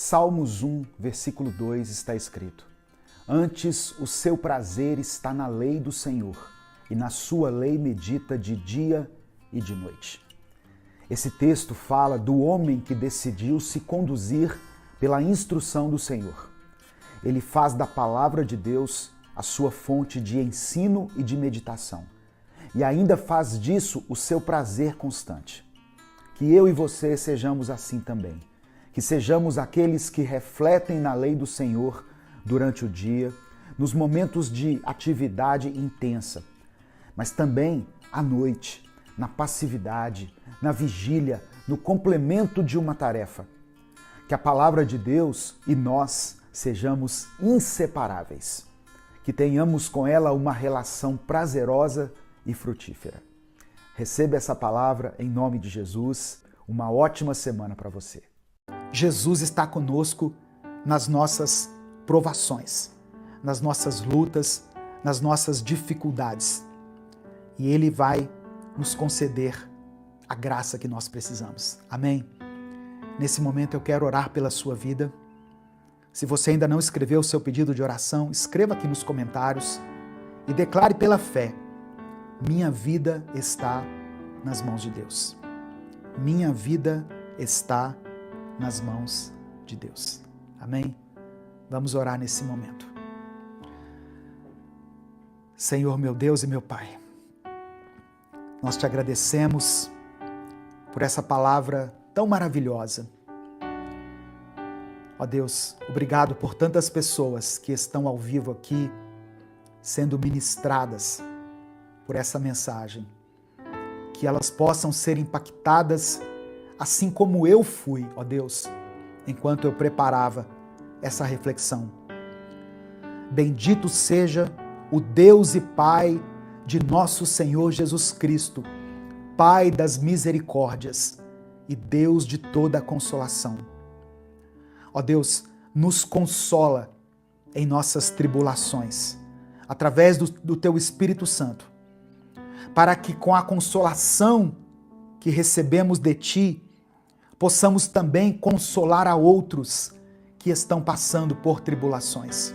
Salmos 1, versículo 2 está escrito: Antes o seu prazer está na lei do Senhor, e na sua lei medita de dia e de noite. Esse texto fala do homem que decidiu se conduzir pela instrução do Senhor. Ele faz da palavra de Deus a sua fonte de ensino e de meditação. E ainda faz disso o seu prazer constante. Que eu e você sejamos assim também. Que sejamos aqueles que refletem na lei do Senhor durante o dia, nos momentos de atividade intensa, mas também à noite, na passividade, na vigília, no complemento de uma tarefa. Que a palavra de Deus e nós sejamos inseparáveis. Que tenhamos com ela uma relação prazerosa e frutífera. Receba essa palavra em nome de Jesus. Uma ótima semana para você. Jesus está conosco nas nossas provações, nas nossas lutas, nas nossas dificuldades. E Ele vai nos conceder a graça que nós precisamos. Amém? Nesse momento eu quero orar pela sua vida. Se você ainda não escreveu o seu pedido de oração, escreva aqui nos comentários e declare pela fé: minha vida está nas mãos de Deus. Minha vida está nas mãos de Deus. Amém? Vamos orar nesse momento. Senhor, meu Deus e meu Pai, nós te agradecemos por essa palavra tão maravilhosa. Ó Deus, obrigado por tantas pessoas que estão ao vivo aqui, sendo ministradas por essa mensagem. Que elas possam ser impactadas assim como eu fui, ó Deus, enquanto eu preparava essa reflexão. Bendito seja o Deus e Pai de nosso Senhor Jesus Cristo, Pai das misericórdias e Deus de toda a consolação. Ó Deus, nos consola em nossas tribulações, através do Teu Espírito Santo, para que com a consolação que recebemos de Ti, possamos também consolar a outros que estão passando por tribulações.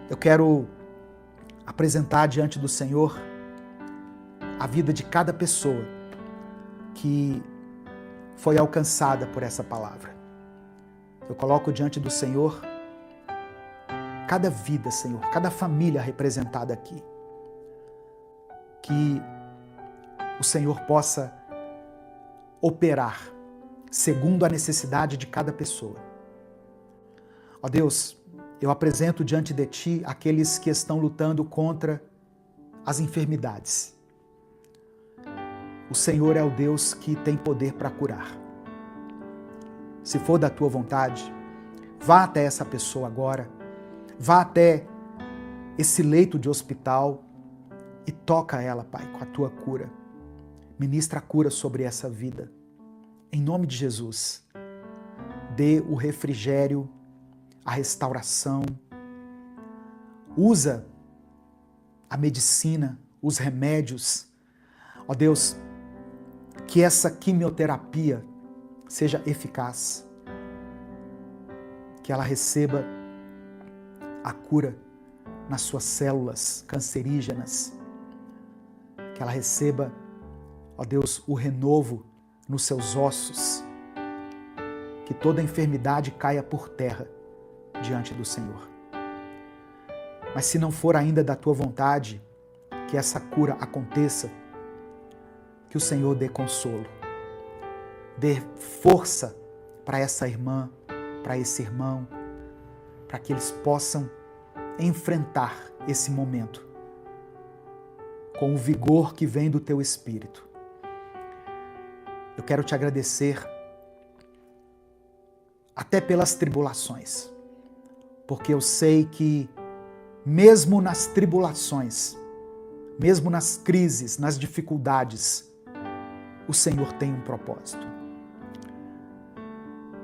Eu quero apresentar diante do Senhor a vida de cada pessoa que foi alcançada por essa palavra. Eu coloco diante do Senhor cada vida, Senhor, cada família representada aqui. Que o Senhor possa operar segundo a necessidade de cada pessoa. Ó Deus, eu apresento diante de Ti aqueles que estão lutando contra as enfermidades. O Senhor é o Deus que tem poder para curar. Se for da Tua vontade, vá até essa pessoa agora, vá até esse leito de hospital e toca ela, Pai, com a Tua cura. Ministra a cura sobre essa vida. Em nome de Jesus, dê o refrigério, a restauração. Usa a medicina, os remédios. Ó Deus, que essa quimioterapia seja eficaz. Que ela receba a cura nas suas células cancerígenas. Que ela receba, ó Deus, o renovo nos seus ossos. Que toda enfermidade caia por terra diante do Senhor. Mas se não for ainda da Tua vontade que essa cura aconteça, que o Senhor dê consolo, dê força para essa irmã, para esse irmão, para que eles possam enfrentar esse momento com o vigor que vem do Teu Espírito. Eu quero Te agradecer até pelas tribulações, porque eu sei que mesmo nas tribulações, mesmo nas crises, nas dificuldades, o Senhor tem um propósito.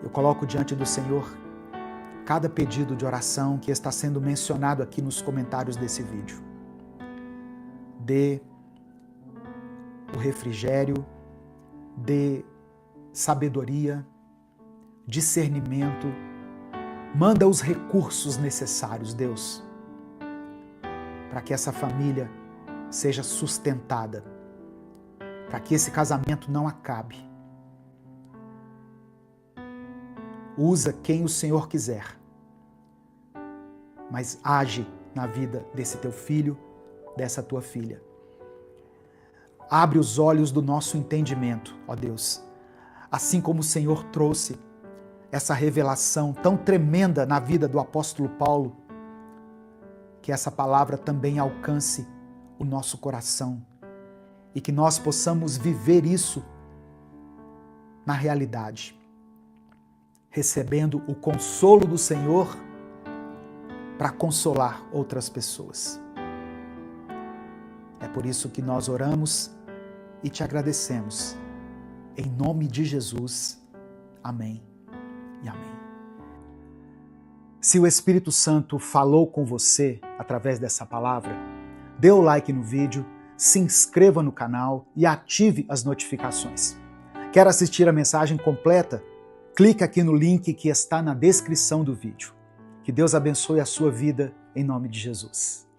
Eu coloco diante do Senhor cada pedido de oração que está sendo mencionado aqui nos comentários desse vídeo. Dê o refrigério, dê sabedoria, discernimento, manda os recursos necessários, Deus, para que essa família seja sustentada, para que esse casamento não acabe. Usa quem o Senhor quiser, mas age na vida desse teu filho, dessa tua filha. Abre os olhos do nosso entendimento, ó Deus, assim como o Senhor trouxe essa revelação tão tremenda na vida do apóstolo Paulo, que essa palavra também alcance o nosso coração e que nós possamos viver isso na realidade, recebendo o consolo do Senhor para consolar outras pessoas. É por isso que nós oramos e te agradecemos. Em nome de Jesus. Amém e amém. Se o Espírito Santo falou com você através dessa palavra, dê o like no vídeo, se inscreva no canal e ative as notificações. Quer assistir a mensagem completa? Clique aqui no link que está na descrição do vídeo. Que Deus abençoe a sua vida em nome de Jesus.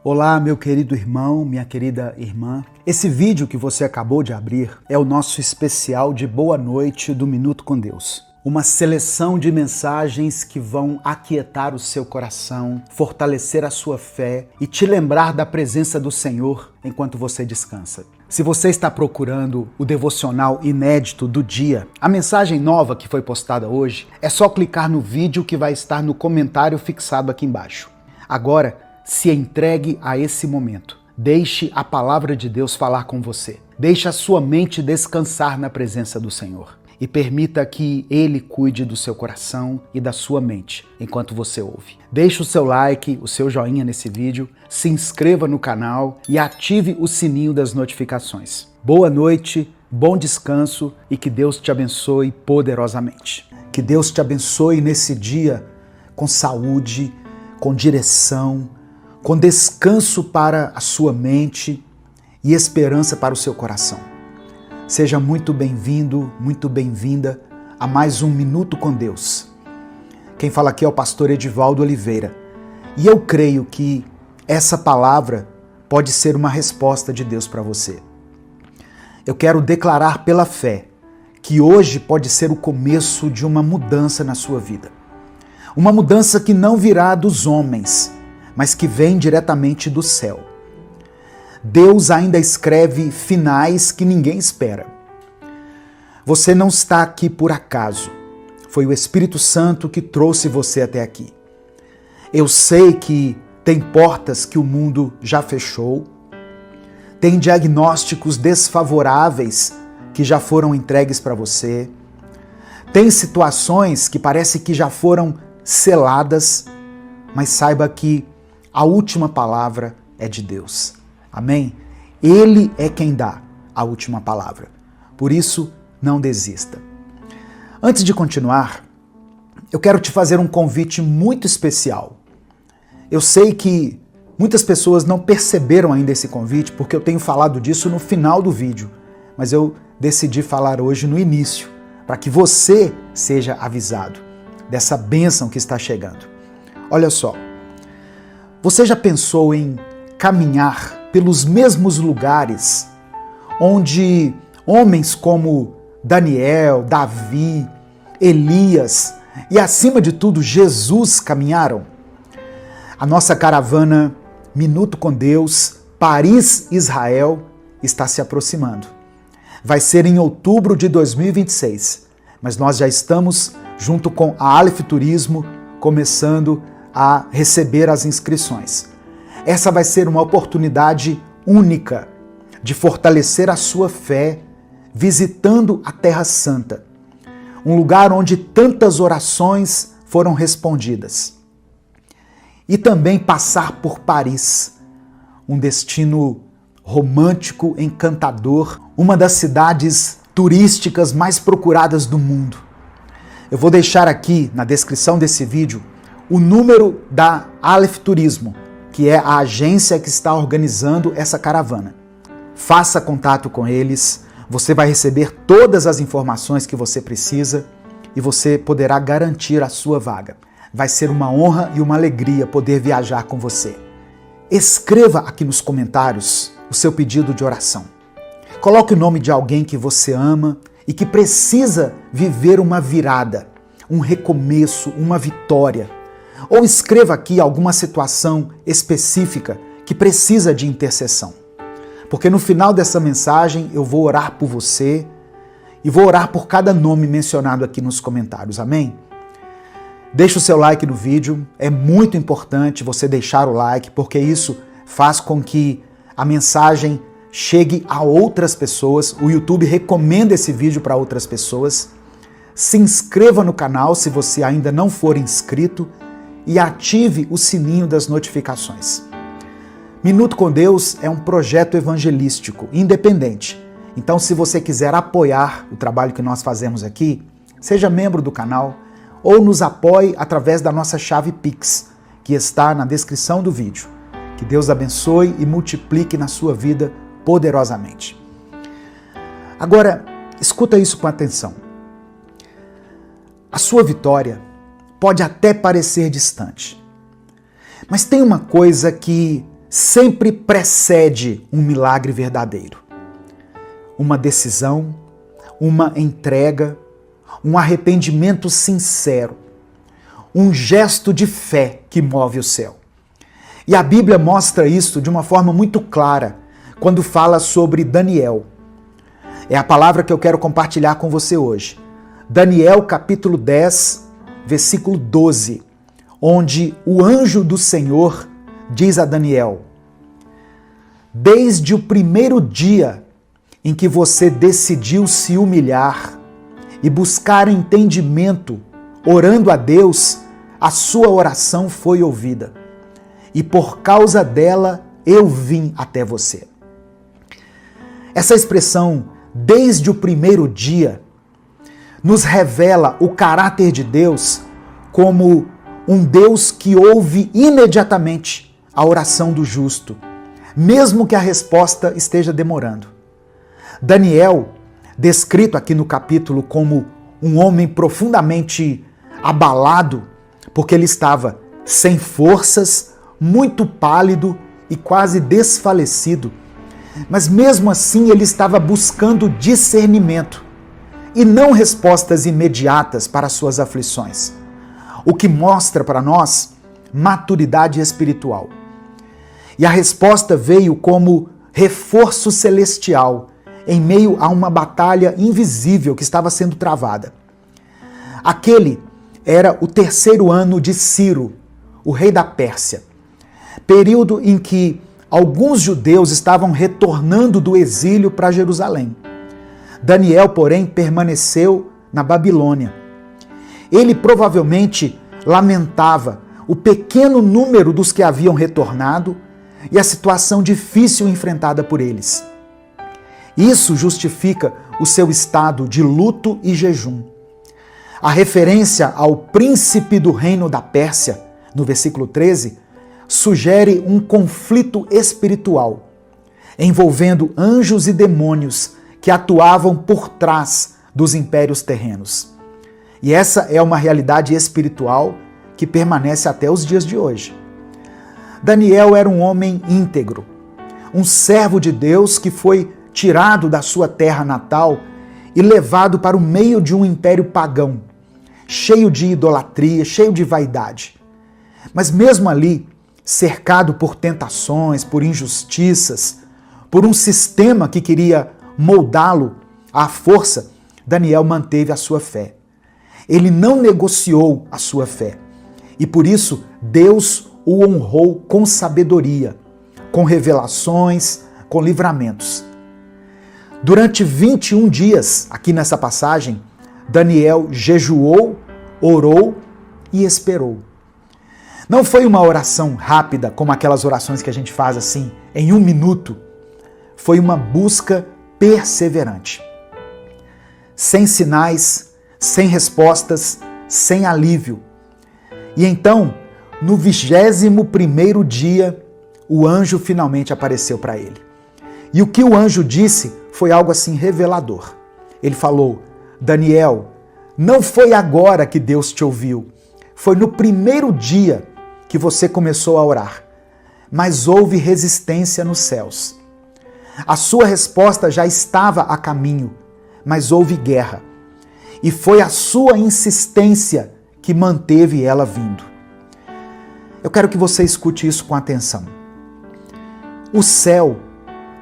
Olá, meu querido irmão, minha querida irmã. Esse vídeo que você acabou de abrir é o nosso especial de Boa Noite do Minuto com Deus. Uma seleção de mensagens que vão aquietar o seu coração, fortalecer a sua fé e te lembrar da presença do Senhor enquanto você descansa. Se você está procurando o devocional inédito do dia, a mensagem nova que foi postada hoje, é só clicar no vídeo que vai estar no comentário fixado aqui embaixo. Agora, se entregue a esse momento. Deixe a palavra de Deus falar com você. Deixe a sua mente descansar na presença do Senhor. E permita que Ele cuide do seu coração e da sua mente enquanto você ouve. Deixe o seu like, o seu joinha nesse vídeo, se inscreva no canal e ative o sininho das notificações. Boa noite, bom descanso e que Deus te abençoe poderosamente. Que Deus te abençoe nesse dia com saúde, com direção, com descanso para a sua mente e esperança para o seu coração. Seja muito bem-vindo, muito bem-vinda a mais um Minuto com Deus. Quem fala aqui é o pastor Edivaldo Oliveira. E eu creio que essa palavra pode ser uma resposta de Deus para você. Eu quero declarar pela fé que hoje pode ser o começo de uma mudança na sua vida. Uma mudança que não virá dos homens, mas que vem diretamente do céu. Deus ainda escreve finais que ninguém espera. Você não está aqui por acaso. Foi o Espírito Santo que trouxe você até aqui. Eu sei que tem portas que o mundo já fechou, tem diagnósticos desfavoráveis que já foram entregues para você, tem situações que parece que já foram seladas, mas saiba que a última palavra é de Deus. Amém? Ele é quem dá a última palavra. Por isso, não desista. Antes de continuar, eu quero te fazer um convite muito especial. Eu sei que muitas pessoas não perceberam ainda esse convite, porque eu tenho falado disso no final do vídeo, mas eu decidi falar hoje no início, para que você seja avisado dessa bênção que está chegando. Olha só, você já pensou em caminhar pelos mesmos lugares onde homens como Daniel, Davi, Elias e, acima de tudo, Jesus caminharam? A nossa caravana Minuto com Deus, Paris, Israel, está se aproximando. Vai ser em outubro de 2026, mas nós já estamos, junto com a Aleph Turismo, começando a receber as inscrições. Essa vai ser uma oportunidade única de fortalecer a sua fé visitando a Terra Santa, um lugar onde tantas orações foram respondidas. E também passar por Paris, um destino romântico, encantador, uma das cidades turísticas mais procuradas do mundo. Eu vou deixar aqui na descrição desse vídeo o número da Aleph Turismo, que é a agência que está organizando essa caravana. Faça contato com eles, Você vai receber todas as informações que você precisa e você poderá garantir a sua vaga. Vai ser uma honra e uma alegria poder viajar com você. Escreva aqui nos comentários o seu pedido de oração. Coloque o nome de alguém que você ama e que precisa viver uma virada, um recomeço, uma vitória. Ou escreva aqui alguma situação específica que precisa de intercessão. Porque no final dessa mensagem eu vou orar por você e vou orar por cada nome mencionado aqui nos comentários, amém? Deixe o seu like no vídeo, é muito importante você deixar o like, porque isso faz com que a mensagem chegue a outras pessoas, o YouTube recomenda esse vídeo para outras pessoas. Se inscreva no canal se você ainda não for inscrito e ative o sininho das notificações. Minuto com Deus é um projeto evangelístico, independente. Então, se você quiser apoiar o trabalho que nós fazemos aqui, seja membro do canal ou nos apoie através da nossa chave Pix, que está na descrição do vídeo. Que Deus abençoe e multiplique na sua vida poderosamente. Agora, escuta isso com atenção. A sua vitória pode até parecer distante, mas tem uma coisa que sempre precede um milagre verdadeiro. Uma decisão, uma entrega, um arrependimento sincero, um gesto de fé que move o céu. E a Bíblia mostra isso de uma forma muito clara quando fala sobre Daniel. É a palavra que eu quero compartilhar com você hoje. Daniel capítulo 10, versículo 12, onde o anjo do Senhor diz a Daniel: desde o primeiro dia em que você decidiu se humilhar e buscar entendimento, orando a Deus, a sua oração foi ouvida. E por causa dela, eu vim até você. Essa expressão, desde o primeiro dia, nos revela o caráter de Deus como um Deus que ouve imediatamente a oração do justo, mesmo que a resposta esteja demorando. Daniel, descrito aqui no capítulo como um homem profundamente abalado, porque ele estava sem forças, muito pálido e quase desfalecido, mas mesmo assim ele estava buscando discernimento e não respostas imediatas para suas aflições, o que mostra para nós maturidade espiritual. E a resposta veio como reforço celestial em meio a uma batalha invisível que estava sendo travada. Aquele era o 3º ano de Ciro, o rei da Pérsia, período em que alguns judeus estavam retornando do exílio para Jerusalém. Daniel, porém, permaneceu na Babilônia. Ele provavelmente lamentava o pequeno número dos que haviam retornado e a situação difícil enfrentada por eles. Isso justifica o seu estado de luto e jejum. A referência ao príncipe do reino da Pérsia, no versículo 13, sugere um conflito espiritual, envolvendo anjos e demônios que atuavam por trás dos impérios terrenos. E essa é uma realidade espiritual que permanece até os dias de hoje. Daniel era um homem íntegro, um servo de Deus que foi tirado da sua terra natal e levado para o meio de um império pagão, cheio de idolatria, cheio de vaidade. Mas mesmo ali, cercado por tentações, por injustiças, por um sistema que queria moldá-lo à força, Daniel manteve a sua fé. Ele não negociou a sua fé. E por isso, Deus o honrou com sabedoria, com revelações, com livramentos. Durante 21 dias, aqui nessa passagem, Daniel jejuou, orou e esperou. Não foi uma oração rápida, como aquelas orações que a gente faz assim, em 1 minuto. Foi uma busca perseverante. Sem sinais, sem respostas, sem alívio. E então, no 21º dia, o anjo finalmente apareceu para ele. E o que o anjo disse foi algo assim revelador. Ele falou: Daniel, não foi agora que Deus te ouviu, foi no primeiro dia que você começou a orar, mas houve resistência nos céus. A sua resposta já estava a caminho, mas houve guerra. E foi a sua insistência que manteve ela vindo. Eu quero que você escute isso com atenção. O céu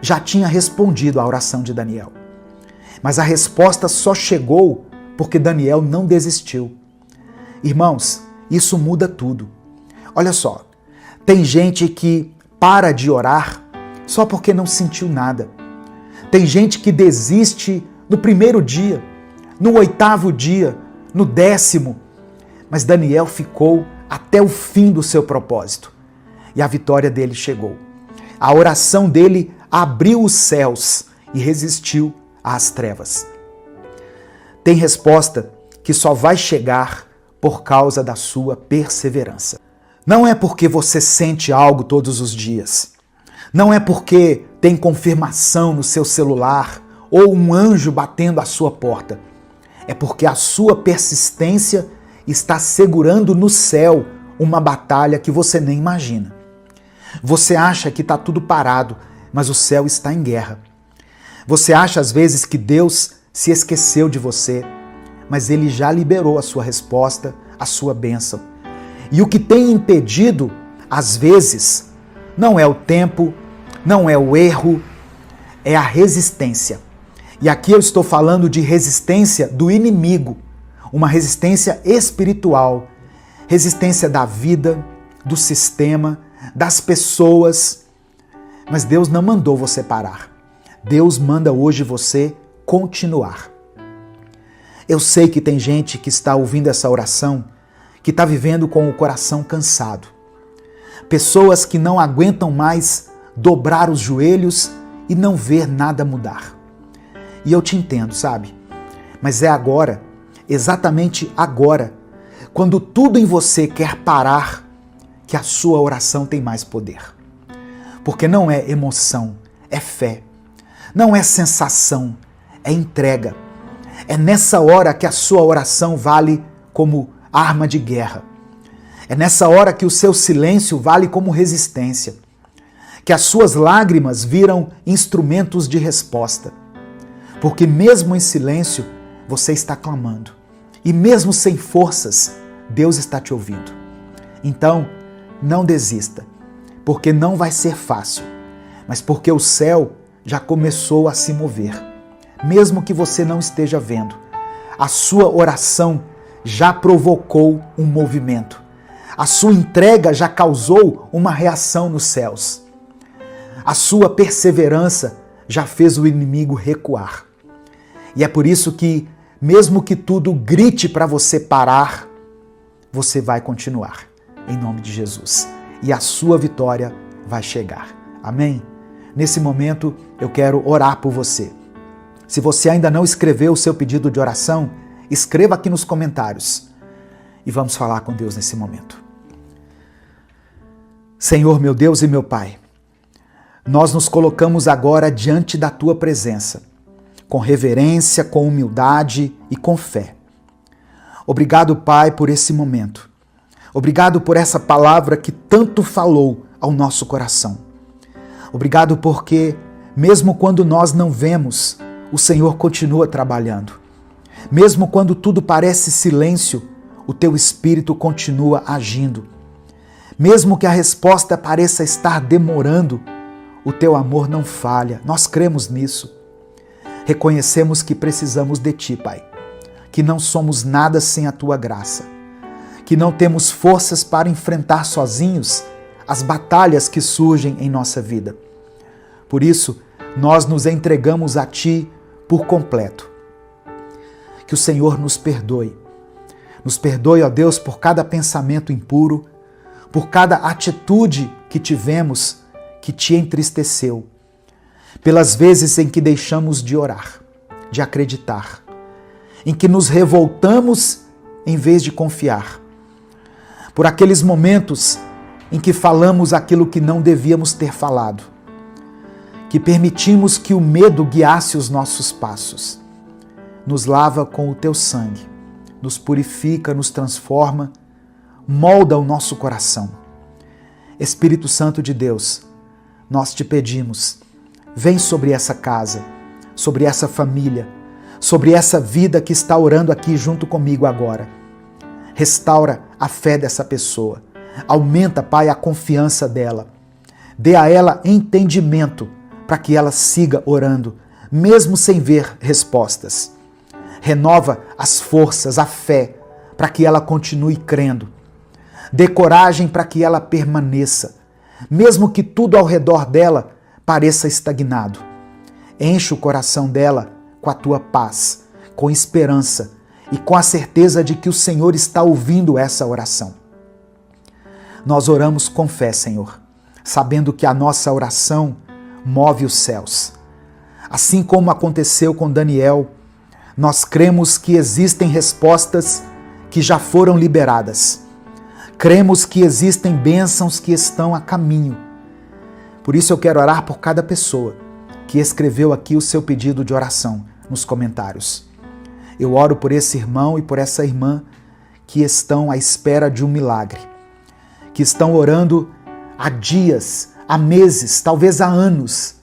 já tinha respondido à oração de Daniel, mas a resposta só chegou porque Daniel não desistiu. Irmãos, isso muda tudo. Olha só, tem gente que para de orar só porque não sentiu nada. Tem gente que desiste no primeiro dia, no 8º dia, no 10º. Mas Daniel ficou até o fim do seu propósito. E a vitória dele chegou. A oração dele abriu os céus e resistiu às trevas. Tem resposta que só vai chegar por causa da sua perseverança. Não é porque você sente algo todos os dias. Não é porque tem confirmação no seu celular ou um anjo batendo à sua porta. É porque a sua persistência está segurando no céu uma batalha que você nem imagina. Você acha que está tudo parado, mas o céu está em guerra. Você acha às vezes que Deus se esqueceu de você, mas Ele já liberou a sua resposta, a sua bênção. E o que tem impedido, às vezes, não é o tempo, não é o erro, é a resistência. E aqui eu estou falando de resistência do inimigo, uma resistência espiritual, resistência da vida, do sistema, das pessoas. Mas Deus não mandou você parar. Deus manda hoje você continuar. Eu sei que tem gente que está ouvindo essa oração, que está vivendo com o coração cansado. Pessoas que não aguentam mais dobrar os joelhos e não ver nada mudar. E eu te entendo, sabe? Mas é agora, exatamente agora, quando tudo em você quer parar, que a sua oração tem mais poder. Porque não é emoção, é fé. Não é sensação, é entrega. É nessa hora que a sua oração vale como arma de guerra. É nessa hora que o seu silêncio vale como resistência. Que as suas lágrimas viram instrumentos de resposta. Porque mesmo em silêncio, você está clamando. E mesmo sem forças, Deus está te ouvindo. Então, não desista, porque não vai ser fácil, mas porque o céu já começou a se mover. Mesmo que você não esteja vendo, a sua oração já provocou um movimento. A sua entrega já causou uma reação nos céus. A sua perseverança já fez o inimigo recuar. E é por isso que, mesmo que tudo grite para você parar, você vai continuar, em nome de Jesus. E a sua vitória vai chegar. Amém? Nesse momento, eu quero orar por você. Se você ainda não escreveu o seu pedido de oração, escreva aqui nos comentários. E vamos falar com Deus nesse momento. Senhor, meu Deus e meu Pai, nós nos colocamos agora diante da Tua presença, com reverência, com humildade e com fé. Obrigado, Pai, por esse momento. Obrigado por essa palavra que tanto falou ao nosso coração. Obrigado porque, mesmo quando nós não vemos, o Senhor continua trabalhando. Mesmo quando tudo parece silêncio, o Teu Espírito continua agindo. Mesmo que a resposta pareça estar demorando, o Teu amor não falha. Nós cremos nisso. Reconhecemos que precisamos de Ti, Pai. Que não somos nada sem a Tua graça. Que não temos forças para enfrentar sozinhos as batalhas que surgem em nossa vida. Por isso, nós nos entregamos a Ti por completo. Que o Senhor nos perdoe. Nos perdoe, ó Deus, por cada pensamento impuro, por cada atitude que tivemos que Te entristeceu, pelas vezes em que deixamos de orar, de acreditar, em que nos revoltamos em vez de confiar, por aqueles momentos em que falamos aquilo que não devíamos ter falado. que permitimos que o medo guiasse os nossos passos. Nos lava com o teu sangue, nos purifica, nos transforma, molda o nosso coração. Espírito Santo de Deus, nós te pedimos, vem sobre essa casa, sobre essa família, sobre essa vida que está orando aqui junto comigo agora. Restaura a fé dessa pessoa, aumenta, Pai, a confiança dela, dê a ela entendimento para que ela siga orando, mesmo sem ver respostas. Renova as forças, a fé, para que ela continue crendo. Dê coragem para que ela permaneça, mesmo que tudo ao redor dela pareça estagnado. Enche o coração dela com a tua paz, com esperança e com a certeza de que o Senhor está ouvindo essa oração. Nós oramos com fé, Senhor, sabendo que a nossa oração move os céus. Assim como aconteceu com Daniel, nós cremos que existem respostas que já foram liberadas. Cremos que existem bênçãos que estão a caminho. Por isso eu quero orar por cada pessoa que escreveu aqui o seu pedido de oração nos comentários. Eu oro por esse irmão e por essa irmã que estão à espera de um milagre, que estão orando há dias, há meses, talvez há anos,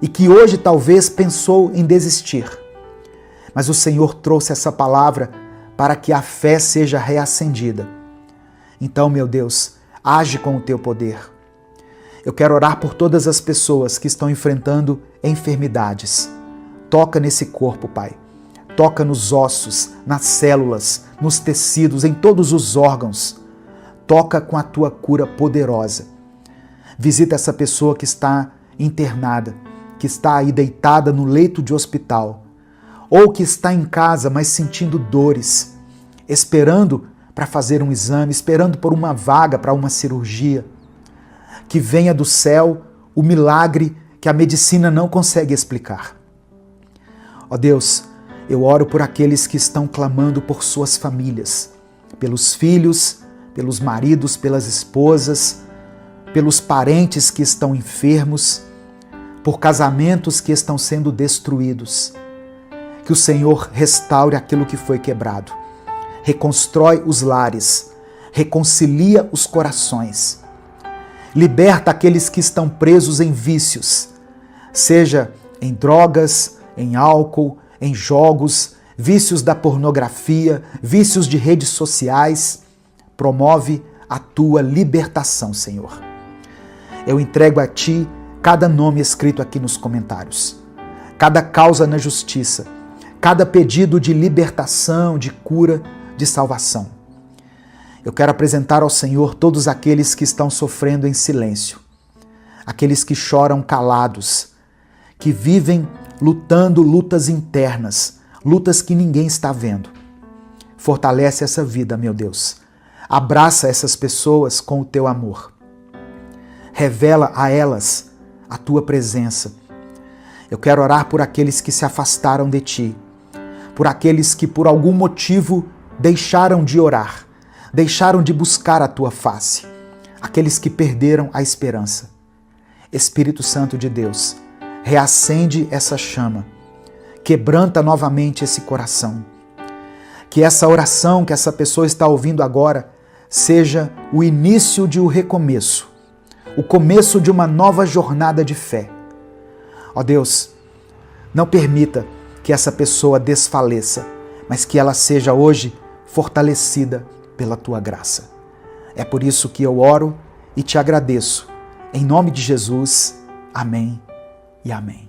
e que hoje talvez pensou em desistir. Mas o Senhor trouxe essa palavra para que a fé seja reacendida. Então, meu Deus, age com o teu poder. Eu quero orar por todas as pessoas que estão enfrentando enfermidades. Toca nesse corpo, Pai. Toca nos ossos, nas células, nos tecidos, em todos os órgãos. Toca com a tua cura poderosa. Visita essa pessoa que está internada, que está aí deitada no leito de hospital, ou que está em casa, mas sentindo dores, esperando para fazer um exame, esperando por uma vaga para uma cirurgia. Que venha do céu o milagre que a medicina não consegue explicar. Ó Deus, eu oro por aqueles que estão clamando por suas famílias, pelos filhos, pelos maridos, pelas esposas, pelos parentes que estão enfermos, por casamentos que estão sendo destruídos. Que o Senhor restaure aquilo que foi quebrado, reconstrói os lares, reconcilia os corações, liberta aqueles que estão presos em vícios, seja em drogas, em álcool, em jogos, vícios da pornografia, vícios de redes sociais. Promove a tua libertação, Senhor. Eu entrego a Ti cada nome escrito aqui nos comentários, cada causa na justiça, cada pedido de libertação, de cura, de salvação. Eu quero apresentar ao Senhor todos aqueles que estão sofrendo em silêncio, aqueles que choram calados, que vivem lutando lutas internas, lutas que ninguém está vendo. Fortalece essa vida, meu Deus. Abraça essas pessoas com o teu amor. Revela a elas a tua presença. Eu quero orar por aqueles que se afastaram de ti, por aqueles que por algum motivo deixaram de orar, deixaram de buscar a tua face, aqueles que perderam a esperança. Espírito Santo de Deus, reacende essa chama, quebranta novamente esse coração. Que essa oração que essa pessoa está ouvindo agora seja o início de um recomeço, o começo de uma nova jornada de fé. Ó Deus, não permita que essa pessoa desfaleça, mas que ela seja hoje fortalecida pela tua graça. É por isso que eu oro e te agradeço. Em nome de Jesus, amém e amém.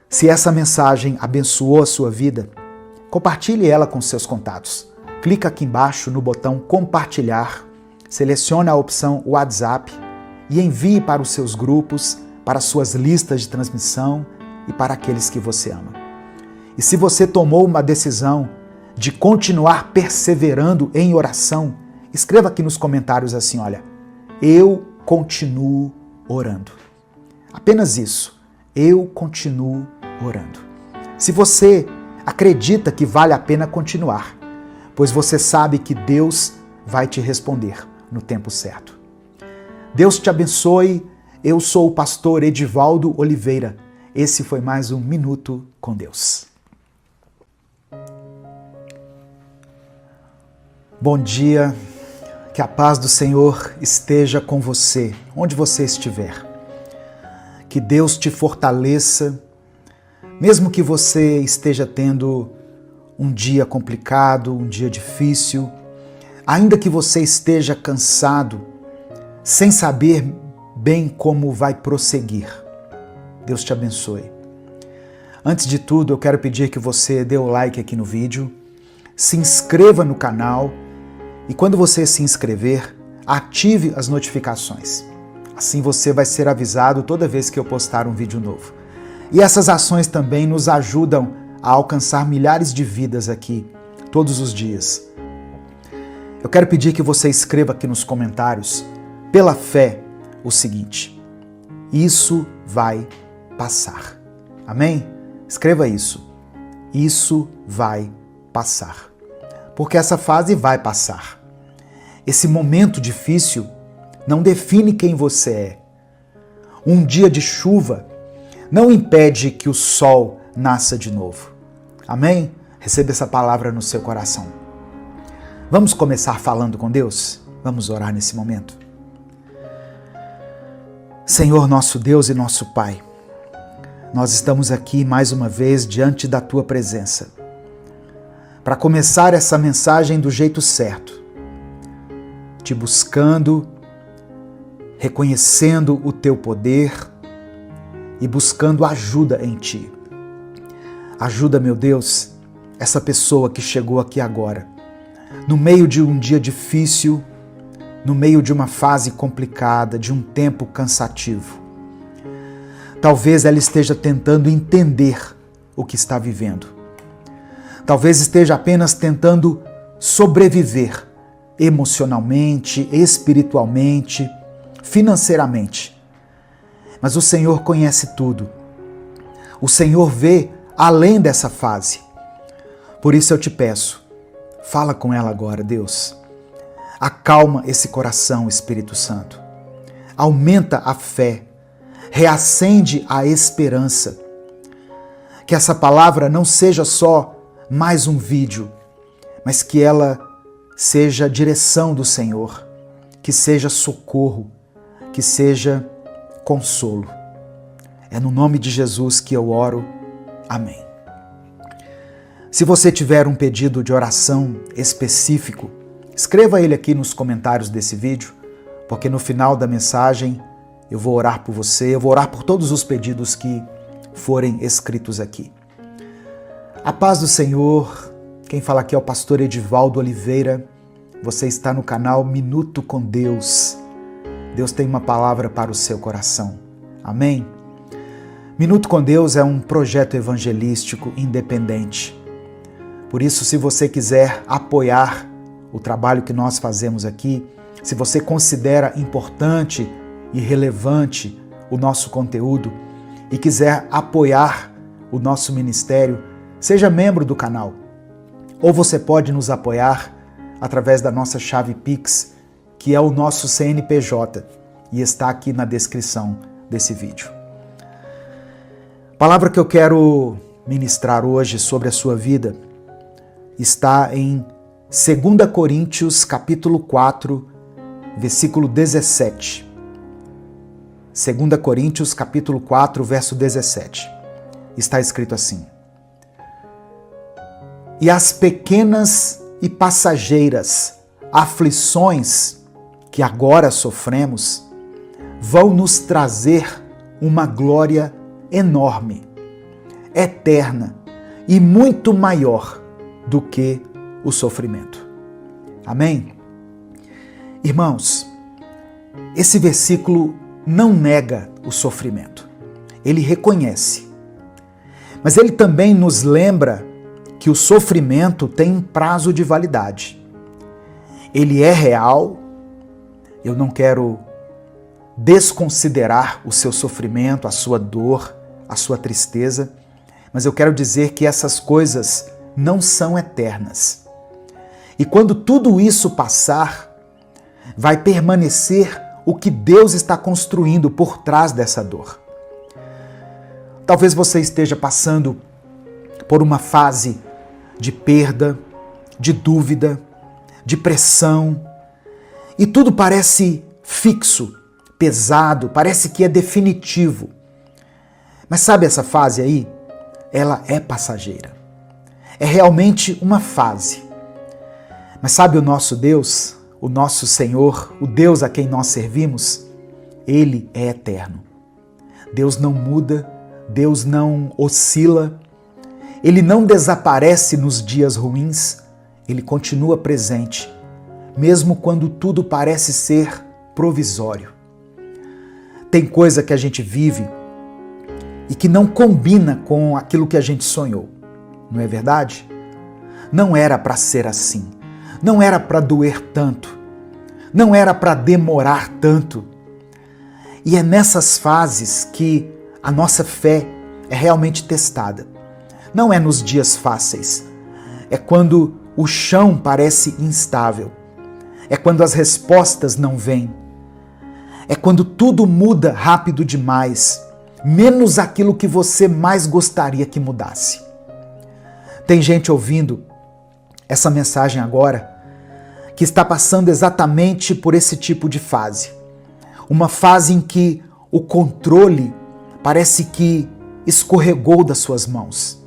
Se essa mensagem abençoou a sua vida, compartilhe ela com seus contatos. Clica aqui embaixo no botão compartilhar, selecione a opção WhatsApp e envie para os seus grupos, para suas listas de transmissão e para aqueles que você ama. E se você tomou uma decisão de continuar perseverando em oração, escreva aqui nos comentários assim, olha, eu continuo orando. Apenas isso, eu continuo orando. Se você acredita que vale a pena continuar, pois você sabe que Deus vai te responder no tempo certo. Deus te abençoe, Eu sou o pastor Edivaldo Oliveira. Esse foi mais um Minuto com Deus. Bom dia, que a paz do Senhor esteja com você, onde você estiver. Que Deus te fortaleça, mesmo que você esteja tendo um dia complicado, um dia difícil, ainda que você esteja cansado, sem saber bem como vai prosseguir. Deus te abençoe. Antes de tudo, eu quero pedir que você dê o like aqui no vídeo, se inscreva no canal e quando você se inscrever, ative as notificações. Assim você vai ser avisado toda vez que eu postar um vídeo novo. E essas ações também nos ajudam a alcançar milhares de vidas aqui, todos os dias. Eu quero pedir que você escreva aqui nos comentários, pela fé, o seguinte: isso vai passar. Amém? Escreva isso. Isso vai passar. Porque essa fase vai passar. Esse momento difícil não define quem você é. Um dia de chuva não impede que o sol nasça de novo. Amém? Receba essa palavra no seu coração. Vamos começar falando com Deus? Vamos orar nesse momento. Senhor, nosso Deus e nosso Pai, nós estamos aqui mais uma vez diante da Tua presença para começar essa mensagem do jeito certo, te buscando, reconhecendo o Teu poder e buscando ajuda em Ti. Ajuda, meu Deus, essa pessoa que chegou aqui agora, no meio de um dia difícil, no meio de uma fase complicada, de um tempo cansativo. Talvez ela esteja tentando entender o que está vivendo. Talvez esteja apenas tentando sobreviver emocionalmente, espiritualmente, financeiramente. Mas o Senhor conhece tudo. O Senhor vê além dessa fase. Por isso eu te peço, fala com ela agora, Deus. Acalma esse coração, Espírito Santo. Aumenta a fé. Reacende a esperança. Que essa palavra não seja só mais um vídeo, mas que ela seja direção do Senhor, que seja socorro, que seja consolo. É no nome de Jesus que eu oro. Amém. Se você tiver um pedido de oração específico, escreva ele aqui nos comentários desse vídeo, porque no final da mensagem eu vou orar por você, eu vou orar por todos os pedidos que forem escritos aqui. A paz do Senhor, quem fala aqui é o pastor Edivaldo Oliveira, você está no canal Minuto com Deus. Deus tem uma palavra para o seu coração. Amém? Minuto com Deus é um projeto evangelístico independente. Por isso, se você quiser apoiar o trabalho que nós fazemos aqui, se você considera importante e relevante o nosso conteúdo e quiser apoiar o nosso ministério, seja membro do canal. Ou você pode nos apoiar através da nossa chave Pix, que é o nosso CNPJ, e está aqui na descrição desse vídeo. A palavra que eu quero ministrar hoje sobre a sua vida está em 2 Coríntios, capítulo 4, versículo 17. 2 Coríntios, capítulo 4, verso 17. Está escrito assim: E as pequenas e passageiras aflições que agora sofremos vão nos trazer uma glória enorme, eterna e muito maior do que o sofrimento. Amém? Irmãos, esse versículo não nega o sofrimento. Ele reconhece. Mas ele também nos lembra que o sofrimento tem um prazo de validade. Ele é real. Eu não quero desconsiderar o seu sofrimento, a sua dor, a sua tristeza, mas eu quero dizer que essas coisas não são eternas. E quando tudo isso passar, vai permanecer o que Deus está construindo por trás dessa dor. Talvez você esteja passando por uma fase de perda, de dúvida, de pressão, e tudo parece fixo, pesado, parece que é definitivo. Mas sabe essa fase aí? Ela é passageira. É realmente uma fase. Mas sabe o nosso Deus, o nosso Senhor, o Deus a quem nós servimos? Ele é eterno. Deus não muda, Deus não oscila, Ele não desaparece nos dias ruins, Ele continua presente, mesmo quando tudo parece ser provisório. Tem coisa que a gente vive e que não combina com aquilo que a gente sonhou, não é verdade? Não era para ser assim, não era para doer tanto, não era para demorar tanto. E é nessas fases que a nossa fé é realmente testada. Não é nos dias fáceis, é quando o chão parece instável, é quando as respostas não vêm, é quando tudo muda rápido demais, menos aquilo que você mais gostaria que mudasse. Tem gente ouvindo essa mensagem agora que está passando exatamente por esse tipo de fase. Uma fase em que o controle parece que escorregou das suas mãos.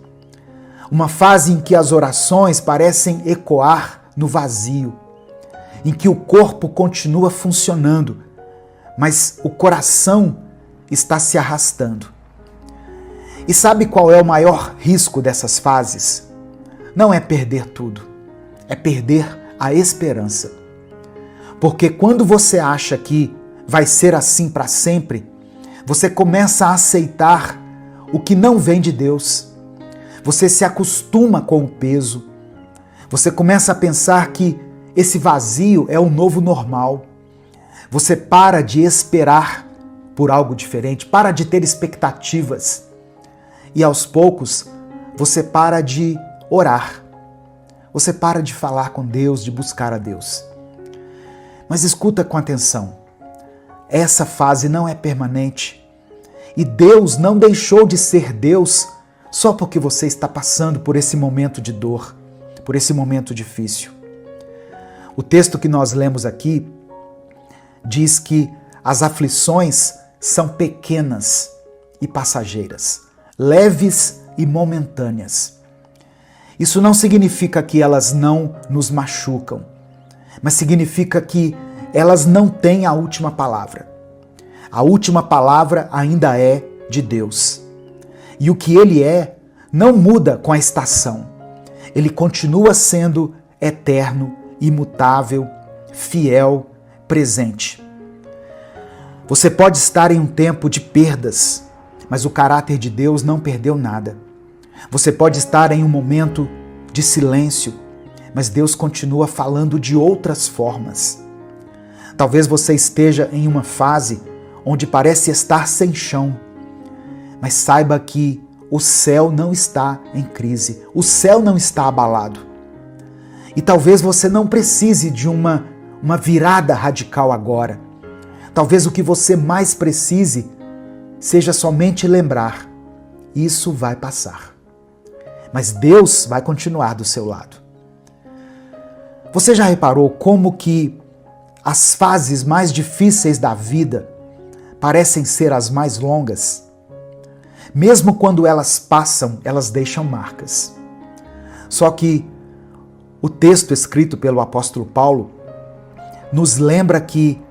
Uma fase em que as orações parecem ecoar no vazio, em que o corpo continua funcionando, mas o coração está se arrastando. E sabe qual é o maior risco dessas fases? Não é perder tudo, é perder a esperança. Porque quando você acha que vai ser assim para sempre, você começa a aceitar o que não vem de Deus. Você se acostuma com o peso. Você começa a pensar que esse vazio é o novo normal. Você para de esperar por algo diferente, para de ter expectativas. E aos poucos, você para de orar. Você para de falar com Deus, de buscar a Deus. Mas escuta com atenção. Essa fase não é permanente. E Deus não deixou de ser Deus só porque você está passando por esse momento de dor, por esse momento difícil. O texto que nós lemos aqui diz que as aflições são pequenas e passageiras, leves e momentâneas. Isso não significa que elas não nos machucam, mas significa que elas não têm a última palavra. A última palavra ainda é de Deus. E o que Ele é não muda com a estação. Ele continua sendo eterno, imutável, fiel, presente. Você pode estar em um tempo de perdas, mas o caráter de Deus não perdeu nada. Você pode estar em um momento de silêncio, mas Deus continua falando de outras formas. Talvez você esteja em uma fase onde parece estar sem chão, mas saiba que o céu não está em crise, o céu não está abalado. E talvez você não precise de uma virada radical agora. Talvez o que você mais precise seja somente lembrar: isso vai passar. Mas Deus vai continuar do seu lado. Você já reparou como que as fases mais difíceis da vida parecem ser as mais longas? Mesmo quando elas passam, elas deixam marcas. Só que o texto escrito pelo apóstolo Paulo nos lembra que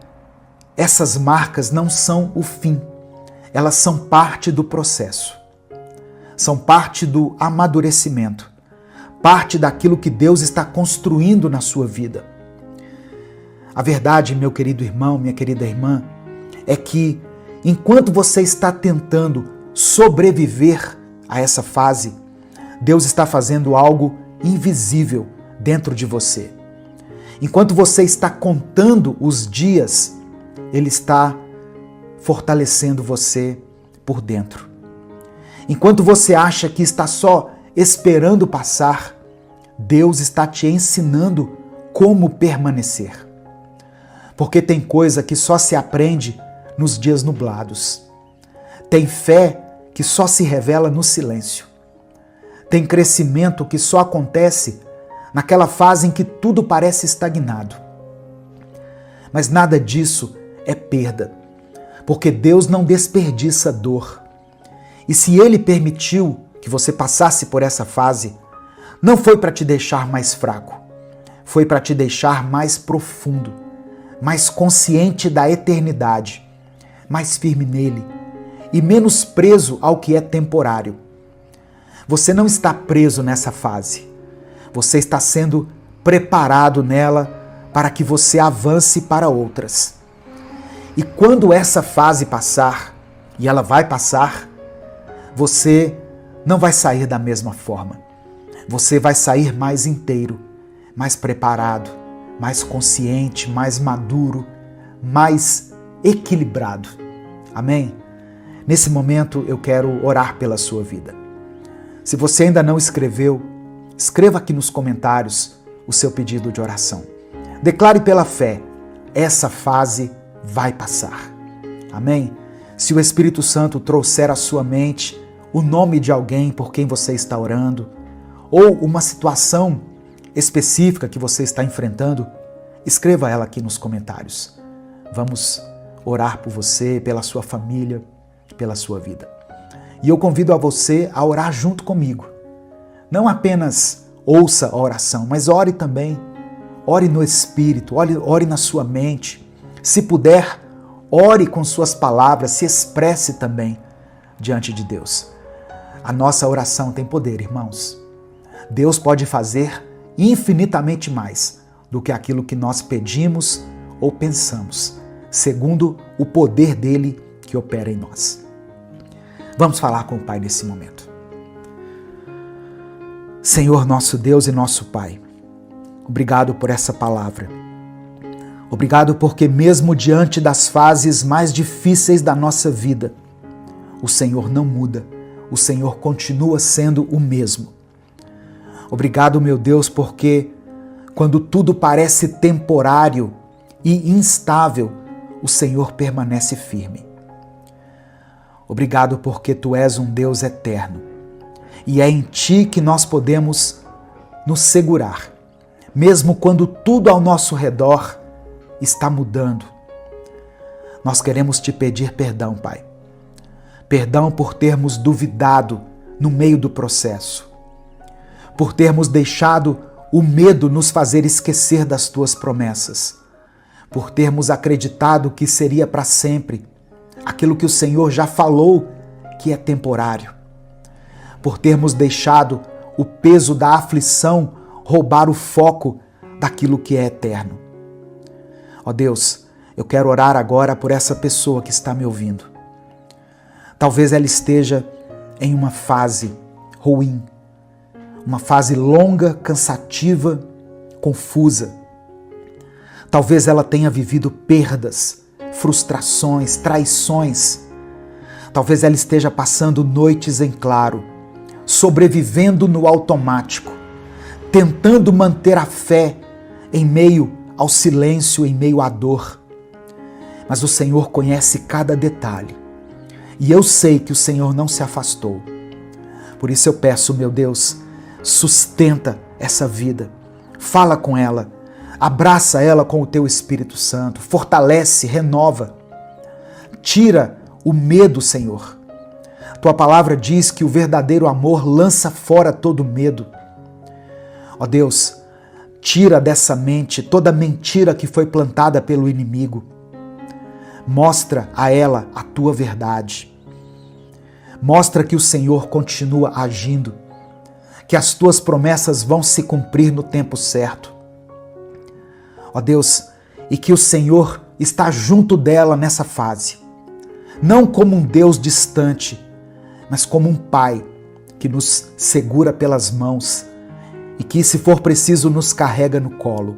essas marcas não são o fim, elas são parte do processo, são parte do amadurecimento, parte daquilo que Deus está construindo na sua vida. A verdade, meu querido irmão, minha querida irmã, é que enquanto você está tentando sobreviver a essa fase, Deus está fazendo algo invisível dentro de você. Enquanto você está contando os dias, Ele está fortalecendo você por dentro. Enquanto você acha que está só esperando passar, Deus está te ensinando como permanecer. porque tem coisa que só se aprende nos dias nublados. Tem fé que só se revela no silêncio. Tem crescimento que só acontece naquela fase em que tudo parece estagnado. Mas nada disso é perda, porque Deus não desperdiça dor. E se Ele permitiu que você passasse por essa fase, não foi para te deixar mais fraco, foi para te deixar mais profundo, mais consciente da eternidade, mais firme nele e menos preso ao que é temporário. Você não está preso nessa fase, você está sendo preparado nela para que você avance para outras. E quando essa fase passar, e ela vai passar, você não vai sair da mesma forma. Você vai sair mais inteiro, mais preparado, mais consciente, mais maduro, mais equilibrado. Amém? Nesse momento eu quero orar pela sua vida. Se você ainda não escreveu, escreva aqui nos comentários o seu pedido de oração. Declare pela fé, essa fase vai passar. Amém? Se o Espírito Santo trouxer à sua mente o nome de alguém por quem você está orando, ou uma situação específica que você está enfrentando, escreva ela aqui nos comentários. Vamos orar por você, pela sua família, pela sua vida. E eu convido a você a orar junto comigo. Não apenas ouça a oração, mas ore também. Ore no Espírito, ore na sua mente. Se puder, ore com suas palavras, se expresse também diante de Deus. A nossa oração tem poder, irmãos. Deus pode fazer infinitamente mais do que aquilo que nós pedimos ou pensamos, segundo o poder dele que opera em nós. Vamos falar com o Pai nesse momento. Senhor, nosso Deus e nosso Pai, obrigado por essa palavra. Obrigado porque mesmo diante das fases mais difíceis da nossa vida, o Senhor não muda, o Senhor continua sendo o mesmo. Obrigado, meu Deus, porque quando tudo parece temporário e instável, o Senhor permanece firme. Obrigado porque Tu és um Deus eterno e é em Ti que nós podemos nos segurar, mesmo quando tudo ao nosso redor está mudando. Nós queremos Te pedir perdão, Pai. Perdão por termos duvidado no meio do processo, por termos deixado o medo nos fazer esquecer das Tuas promessas, por termos acreditado que seria para sempre aquilo que o Senhor já falou que é temporário, por termos deixado o peso da aflição roubar o foco daquilo que é eterno. Ó Deus, eu quero orar agora por essa pessoa que está me ouvindo. Talvez ela esteja em uma fase ruim, uma fase longa, cansativa, confusa. Talvez ela tenha vivido perdas, frustrações, traições. Talvez ela esteja passando noites em claro, sobrevivendo no automático, tentando manter a fé em meio ao silêncio, em meio à dor. Mas o Senhor conhece cada detalhe. E eu sei que o Senhor não se afastou. Por isso eu peço, meu Deus, sustenta essa vida, fala com ela, abraça ela com o Teu Espírito Santo, fortalece, renova, tira o medo, Senhor. Tua palavra diz que o verdadeiro amor lança fora todo medo. Ó Deus, tira dessa mente toda mentira que foi plantada pelo inimigo. Mostra a ela a Tua verdade. Mostra que o Senhor continua agindo, que as Tuas promessas vão se cumprir no tempo certo. Ó Deus, e que o Senhor está junto dela nessa fase, não como um Deus distante, mas como um Pai que nos segura pelas mãos e que, se for preciso, nos carrega no colo.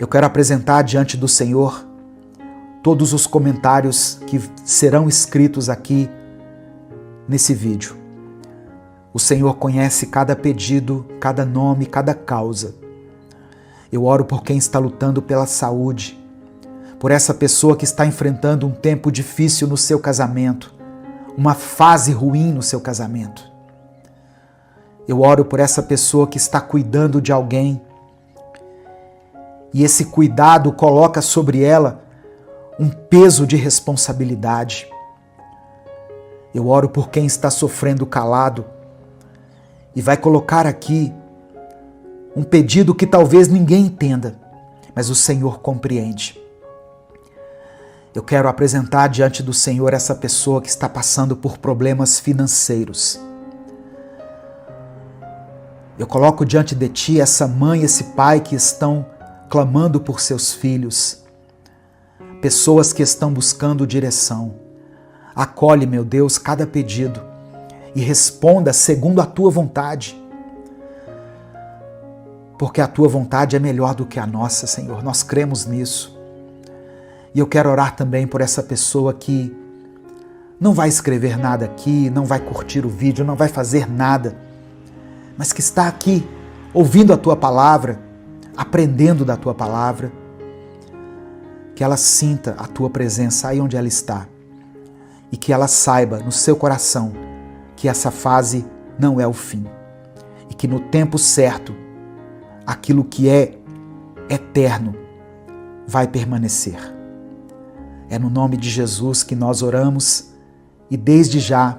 Eu quero apresentar diante do Senhor todos os comentários que serão escritos aqui nesse vídeo. O Senhor conhece cada pedido, cada nome, cada causa. Eu oro por quem está lutando pela saúde, por essa pessoa que está enfrentando um tempo difícil no seu casamento, uma fase ruim no seu casamento. Eu oro por essa pessoa que está cuidando de alguém e esse cuidado coloca sobre ela um peso de responsabilidade. Eu oro por quem está sofrendo calado e vai colocar aqui um pedido que talvez ninguém entenda, mas o Senhor compreende. Eu quero apresentar diante do Senhor essa pessoa que está passando por problemas financeiros. Eu coloco diante de Ti essa mãe, esse pai que estão clamando por seus filhos, pessoas que estão buscando direção. Acolhe, meu Deus, cada pedido e responda segundo a Tua vontade. Porque a Tua vontade é melhor do que a nossa, Senhor. Nós cremos nisso. E eu quero orar também por essa pessoa que não vai escrever nada aqui, não vai curtir o vídeo, não vai fazer nada, mas que está aqui ouvindo a Tua palavra, aprendendo da Tua palavra, que ela sinta a Tua presença aí onde ela está e que ela saiba no seu coração que essa fase não é o fim e que no tempo certo aquilo que é eterno vai permanecer. É no nome de Jesus que nós oramos e desde já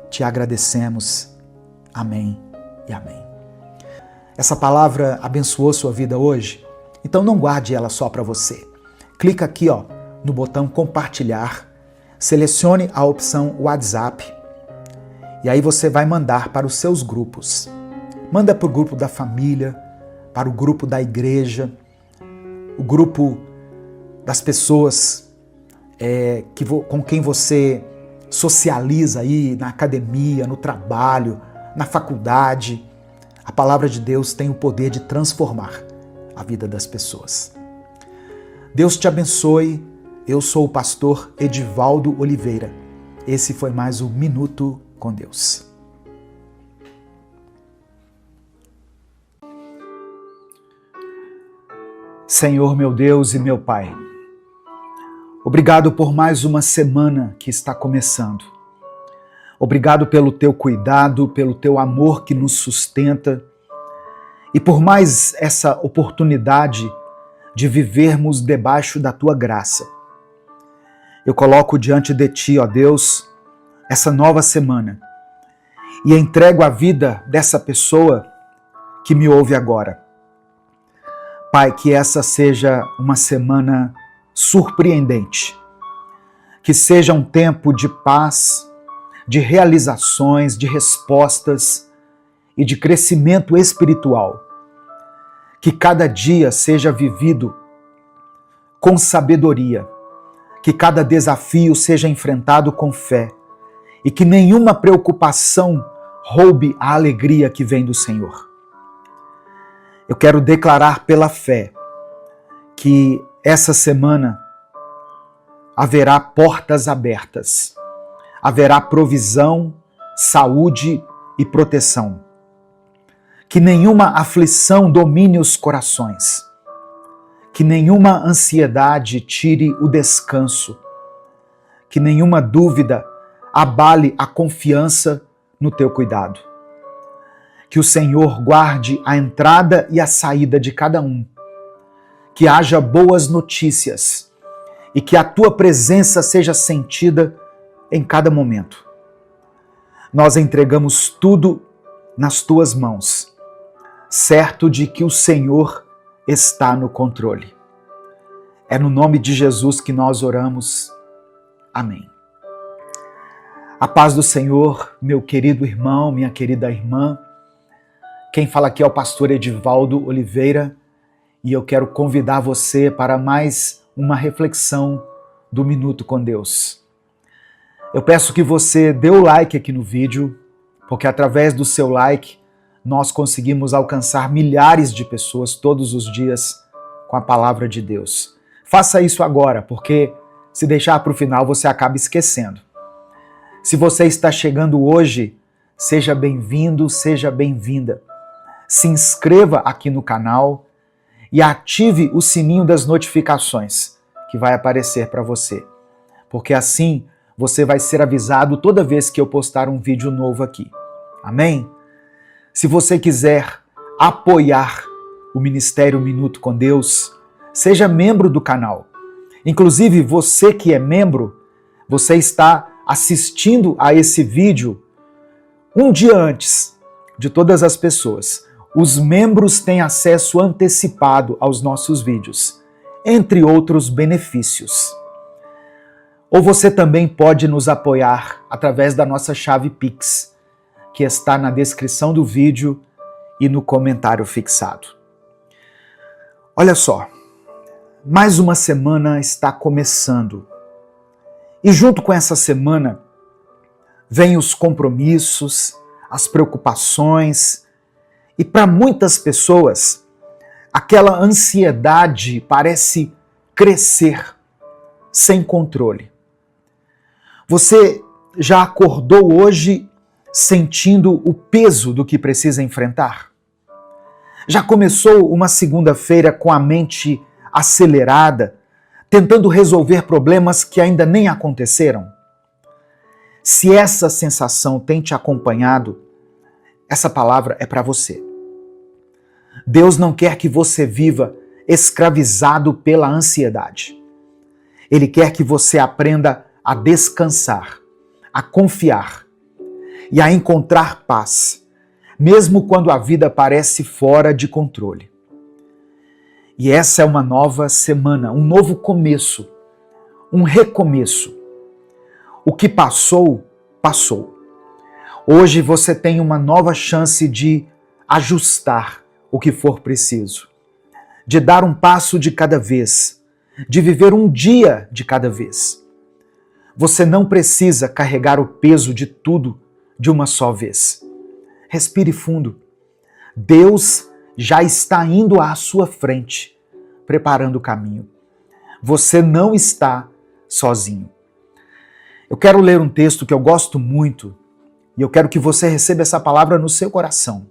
Te agradecemos. Amém e amém. Essa palavra abençoou sua vida hoje? Então não guarde ela só para você. Clica aqui no botão compartilhar, selecione a opção WhatsApp e aí você vai mandar para os seus grupos. Manda para o grupo da família, para o grupo da igreja, o grupo das pessoas com quem você socializa aí na academia, no trabalho, na faculdade. A palavra de Deus tem o poder de transformar a vida das pessoas. Deus te abençoe. Eu sou o pastor Edivaldo Oliveira. Esse foi mais um Minuto com Deus. Senhor, meu Deus e meu Pai, obrigado por mais uma semana que está começando. Obrigado pelo Teu cuidado, pelo Teu amor que nos sustenta e por mais essa oportunidade de vivermos debaixo da Tua graça. Eu coloco diante de Ti, ó Deus, essa nova semana e entrego a vida dessa pessoa que me ouve agora. Pai, que essa seja uma semana surpreendente, que seja um tempo de paz, de realizações, de respostas e de crescimento espiritual. Que cada dia seja vivido com sabedoria, que cada desafio seja enfrentado com fé e que nenhuma preocupação roube a alegria que vem do Senhor. Eu quero declarar pela fé que essa semana haverá portas abertas, haverá provisão, saúde e proteção. Que nenhuma aflição domine os corações, que nenhuma ansiedade tire o descanso, que nenhuma dúvida abale a confiança no Teu cuidado. Que o Senhor guarde a entrada e a saída de cada um, que haja boas notícias e que a Tua presença seja sentida em cada momento. Nós entregamos tudo nas Tuas mãos, certo de que o Senhor está no controle. É no nome de Jesus que nós oramos. Amém. A paz do Senhor, meu querido irmão, minha querida irmã. Quem fala aqui é o pastor Edivaldo Oliveira e eu quero convidar você para mais uma reflexão do Minuto com Deus. Eu peço que você dê o like aqui no vídeo, porque através do seu like nós conseguimos alcançar milhares de pessoas todos os dias com a palavra de Deus. Faça isso agora, porque se deixar para o final você acaba esquecendo. Se você está chegando hoje, seja bem-vindo, seja bem-vinda. Se inscreva aqui no canal e ative o sininho das notificações, que que vai aparecer para você, porque assim você vai ser avisado toda vez que eu postar um vídeo novo aqui. Amém? Se você quiser apoiar o Ministério Minuto com Deus, seja membro do canal. Inclusive, você que é membro, você está assistindo a esse vídeo um dia antes de todas as pessoas. Os membros têm acesso antecipado aos nossos vídeos, entre outros benefícios. Ou você também pode nos apoiar através da nossa chave Pix, que está na descrição do vídeo e no comentário fixado. Olha só, mais uma semana está começando. E junto com essa semana, vêm os compromissos, as preocupações, e para muitas pessoas, aquela ansiedade parece crescer sem controle. Você já acordou hoje sentindo o peso do que precisa enfrentar? Já começou uma segunda-feira com a mente acelerada, tentando resolver problemas que ainda nem aconteceram? Se essa sensação tem te acompanhado, essa palavra é para você. Deus não quer que você viva escravizado pela ansiedade. Ele quer que você aprenda a descansar, a confiar e a encontrar paz, mesmo quando a vida parece fora de controle. E essa é uma nova semana, um novo começo, um recomeço. O que passou, passou. Hoje você tem uma nova chance de ajustar o que for preciso, de dar um passo de cada vez, de viver um dia de cada vez. Você não precisa carregar o peso de tudo de uma só vez. Respire fundo. Deus já está indo à sua frente, preparando o caminho. Você não está sozinho. Eu quero ler um texto que eu gosto muito e eu quero que você receba essa palavra no seu coração.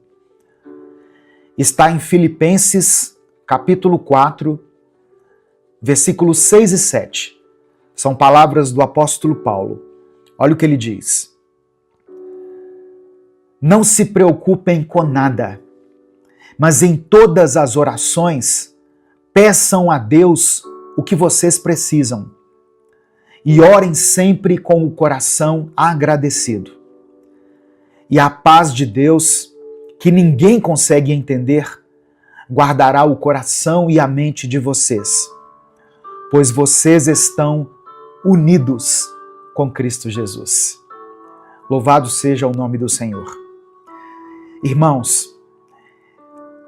Está em Filipenses, capítulo 4, versículos 6 e 7. São palavras do apóstolo Paulo. Olha o que ele diz. Não se preocupem com nada, mas em todas as orações, peçam a Deus o que vocês precisam e orem sempre com o coração agradecido. E a paz de Deus, que ninguém consegue entender, guardará o coração e a mente de vocês, pois vocês estão unidos com Cristo Jesus. Louvado seja o nome do Senhor. Irmãos,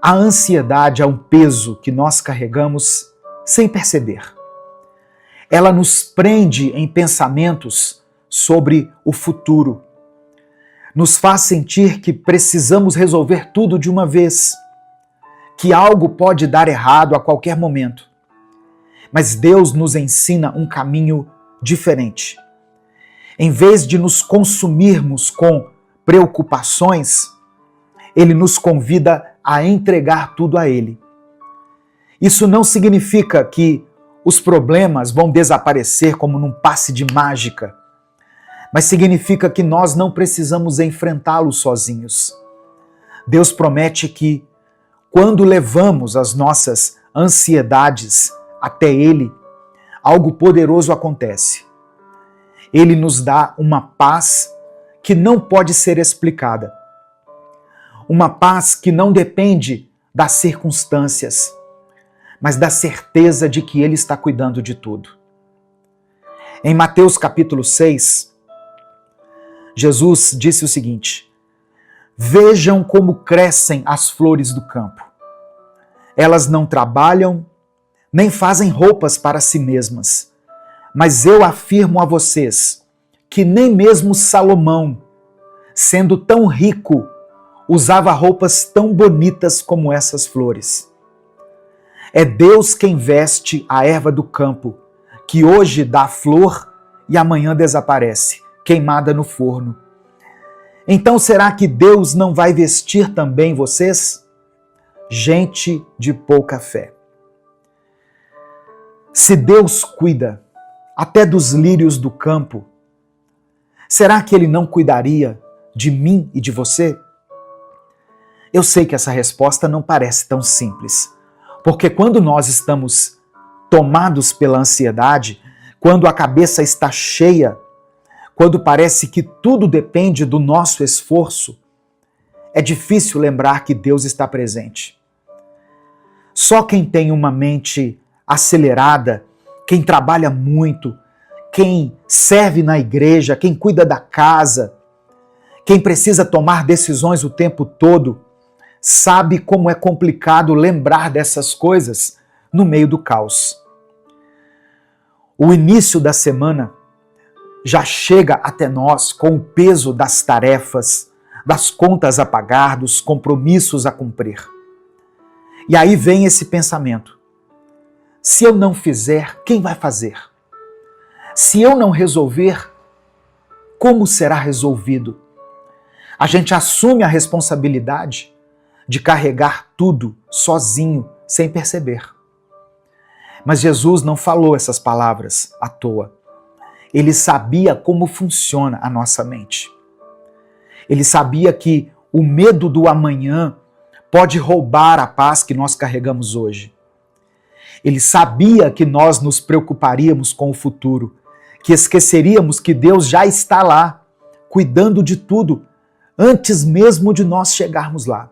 a ansiedade é um peso que nós carregamos sem perceber. Ela nos prende em pensamentos sobre o futuro. Nos faz sentir que precisamos resolver tudo de uma vez, que algo pode dar errado a qualquer momento. Mas Deus nos ensina um caminho diferente. Em vez de nos consumirmos com preocupações, Ele nos convida a entregar tudo a Ele. Isso não significa que os problemas vão desaparecer como num passe de mágica, mas significa que nós não precisamos enfrentá-los sozinhos. Deus promete que, quando levamos as nossas ansiedades até Ele, algo poderoso acontece. Ele nos dá uma paz que não pode ser explicada. Uma paz que não depende das circunstâncias, mas da certeza de que Ele está cuidando de tudo. Em Mateus capítulo 6, Jesus disse o seguinte: vejam como crescem as flores do campo. Elas não trabalham, nem fazem roupas para si mesmas. Mas eu afirmo a vocês que nem mesmo Salomão, sendo tão rico, usava roupas tão bonitas como essas flores. É Deus quem veste a erva do campo, que hoje dá flor e amanhã desaparece, queimada no forno. Então será que Deus não vai vestir também vocês? Gente de pouca fé. Se Deus cuida até dos lírios do campo, será que Ele não cuidaria de mim e de você? Eu sei que essa resposta não parece tão simples, porque quando nós estamos tomados pela ansiedade, quando a cabeça está cheia, quando parece que tudo depende do nosso esforço, é difícil lembrar que Deus está presente. Só quem tem uma mente acelerada, quem trabalha muito, quem serve na igreja, quem cuida da casa, quem precisa tomar decisões o tempo todo, sabe como é complicado lembrar dessas coisas no meio do caos. O início da semana já chega até nós com o peso das tarefas, das contas a pagar, dos compromissos a cumprir. E aí vem esse pensamento: se eu não fizer, quem vai fazer? Se eu não resolver, como será resolvido? A gente assume a responsabilidade de carregar tudo sozinho, sem perceber. Mas Jesus não falou essas palavras à toa. Ele sabia como funciona a nossa mente. Ele sabia que o medo do amanhã pode roubar a paz que nós carregamos hoje. Ele sabia que nós nos preocuparíamos com o futuro, que esqueceríamos que Deus já está lá, cuidando de tudo, antes mesmo de nós chegarmos lá.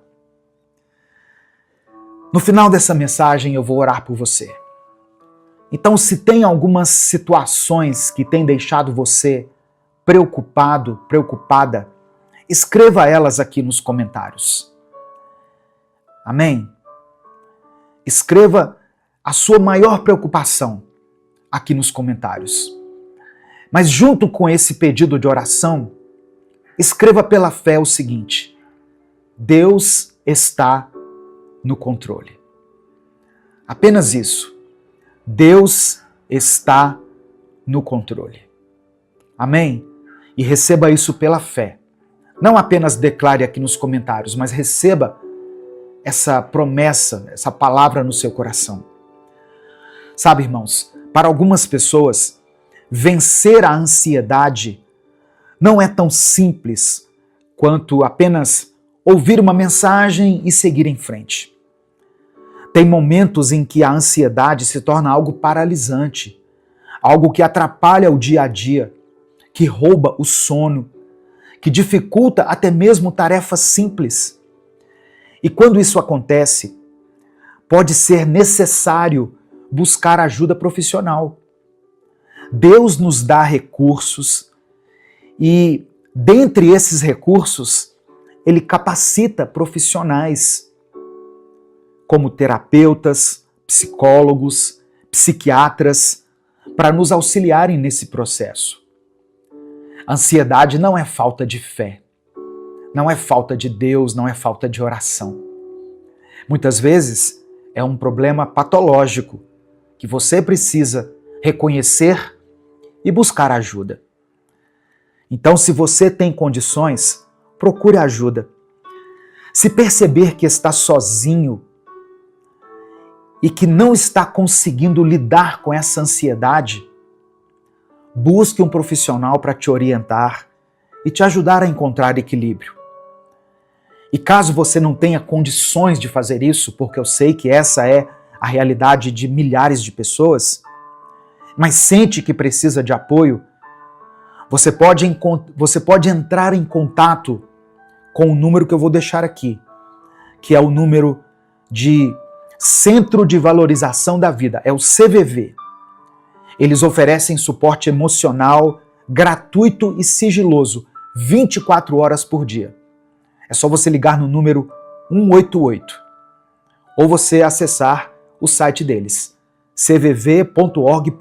No final dessa mensagem eu vou orar por você. Então, se tem algumas situações que têm deixado você preocupado, preocupada, escreva elas aqui nos comentários. Amém? Escreva a sua maior preocupação aqui nos comentários. Mas junto com esse pedido de oração, escreva pela fé o seguinte: Deus está no controle. Apenas isso. Deus está no controle. Amém? E receba isso pela fé. Não apenas declare aqui nos comentários, mas receba essa promessa, essa palavra no seu coração. Sabe, irmãos, para algumas pessoas, vencer a ansiedade não é tão simples quanto apenas ouvir uma mensagem e seguir em frente. Tem momentos em que a ansiedade se torna algo paralisante, algo que atrapalha o dia a dia, que rouba o sono, que dificulta até mesmo tarefas simples. E quando isso acontece, pode ser necessário buscar ajuda profissional. Deus nos dá recursos e, dentre esses recursos, Ele capacita profissionais como terapeutas, psicólogos, psiquiatras, para nos auxiliarem nesse processo. Ansiedade não é falta de fé, não é falta de Deus, não é falta de oração. Muitas vezes é um problema patológico que você precisa reconhecer e buscar ajuda. Então, se você tem condições, procure ajuda. Se perceber que está sozinho e que não está conseguindo lidar com essa ansiedade, busque um profissional para te orientar e te ajudar a encontrar equilíbrio. E caso você não tenha condições de fazer isso, porque eu sei que essa é a realidade de milhares de pessoas, mas sente que precisa de apoio, você pode entrar em contato com o número que eu vou deixar aqui, que é o número de Centro de Valorização da Vida, é o CVV. Eles oferecem suporte emocional gratuito e sigiloso, 24 horas por dia. É só você ligar no número 188 ou você acessar o site deles, cvv.org.br.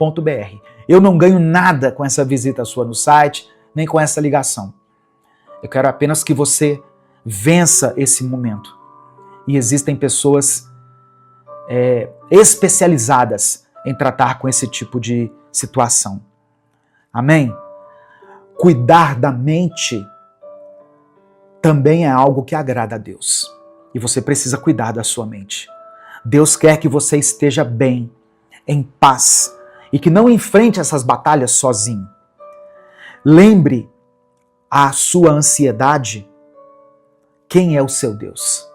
Eu não ganho nada com essa visita sua no site, nem com essa ligação. Eu quero apenas que você vença esse momento. E existem pessoas especializadas em tratar com esse tipo de situação. Amém? Cuidar da mente também é algo que agrada a Deus. E você precisa cuidar da sua mente. Deus quer que você esteja bem. em paz e que não enfrente essas batalhas sozinho. Lembre a sua ansiedade quem é o seu Deus.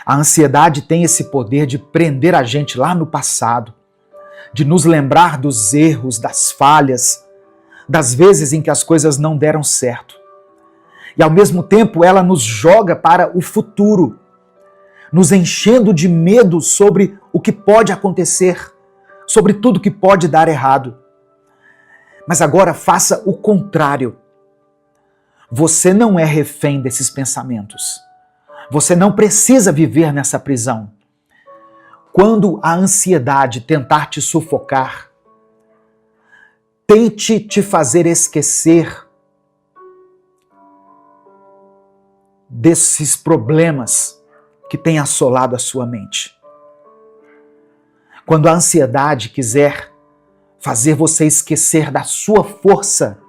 A ansiedade tem esse poder de prender a gente lá no passado, de nos lembrar dos erros, das falhas, das vezes em que as coisas não deram certo. E ao mesmo tempo ela nos joga para o futuro, nos enchendo de medo sobre o que pode acontecer, sobre tudo que pode dar errado. Mas agora faça o contrário. Você não é refém desses pensamentos. Você não precisa viver nessa prisão. Quando a ansiedade tentar te sufocar, tente te fazer esquecer desses problemas que têm assolado a sua mente. Quando a ansiedade quiser fazer você esquecer da sua força,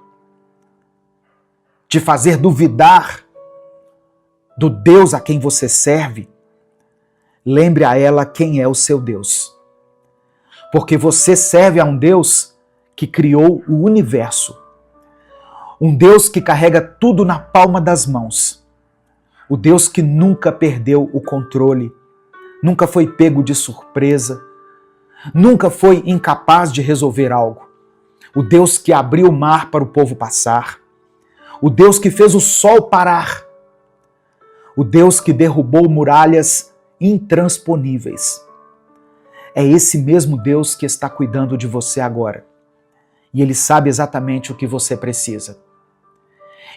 te fazer duvidar do Deus a quem você serve, lembre a ela quem é o seu Deus. Porque você serve a um Deus que criou o universo. Um Deus que carrega tudo na palma das mãos. O Deus que nunca perdeu o controle, nunca foi pego de surpresa, nunca foi incapaz de resolver algo. O Deus que abriu o mar para o povo passar. O Deus que fez o sol parar. O Deus que derrubou muralhas intransponíveis. É esse mesmo Deus que está cuidando de você agora. E Ele sabe exatamente o que você precisa.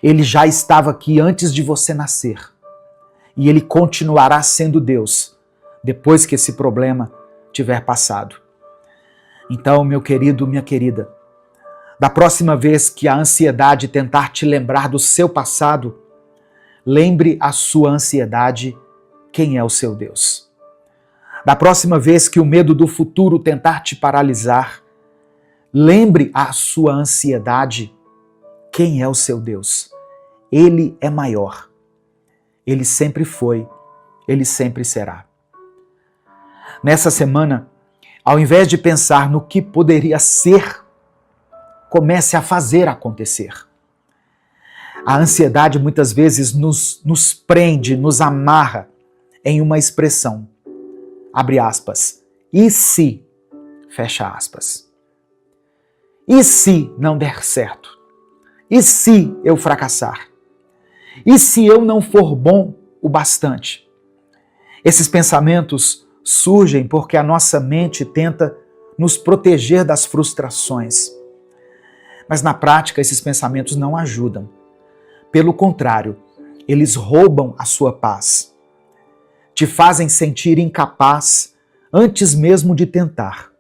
Ele já estava aqui antes de você nascer. E Ele continuará sendo Deus depois que esse problema tiver passado. Então, meu querido, minha querida, da próxima vez que a ansiedade tentar te lembrar do seu passado, lembre a sua ansiedade quem é o seu Deus. Da próxima vez que o medo do futuro tentar te paralisar, lembre a sua ansiedade quem é o seu Deus. Ele é maior. Ele sempre foi, Ele sempre será. Nessa semana, ao invés de pensar no que poderia ser, comece a fazer acontecer. A ansiedade muitas vezes nos prende, nos amarra em uma expressão. Abre aspas. E se? Fecha aspas. E se não der certo? E se eu fracassar? E se eu não for bom o bastante? Esses pensamentos surgem porque a nossa mente tenta nos proteger das frustrações. Mas na prática, esses pensamentos não ajudam. Pelo contrário, eles roubam a sua paz. Te fazem sentir incapaz antes mesmo de tentar.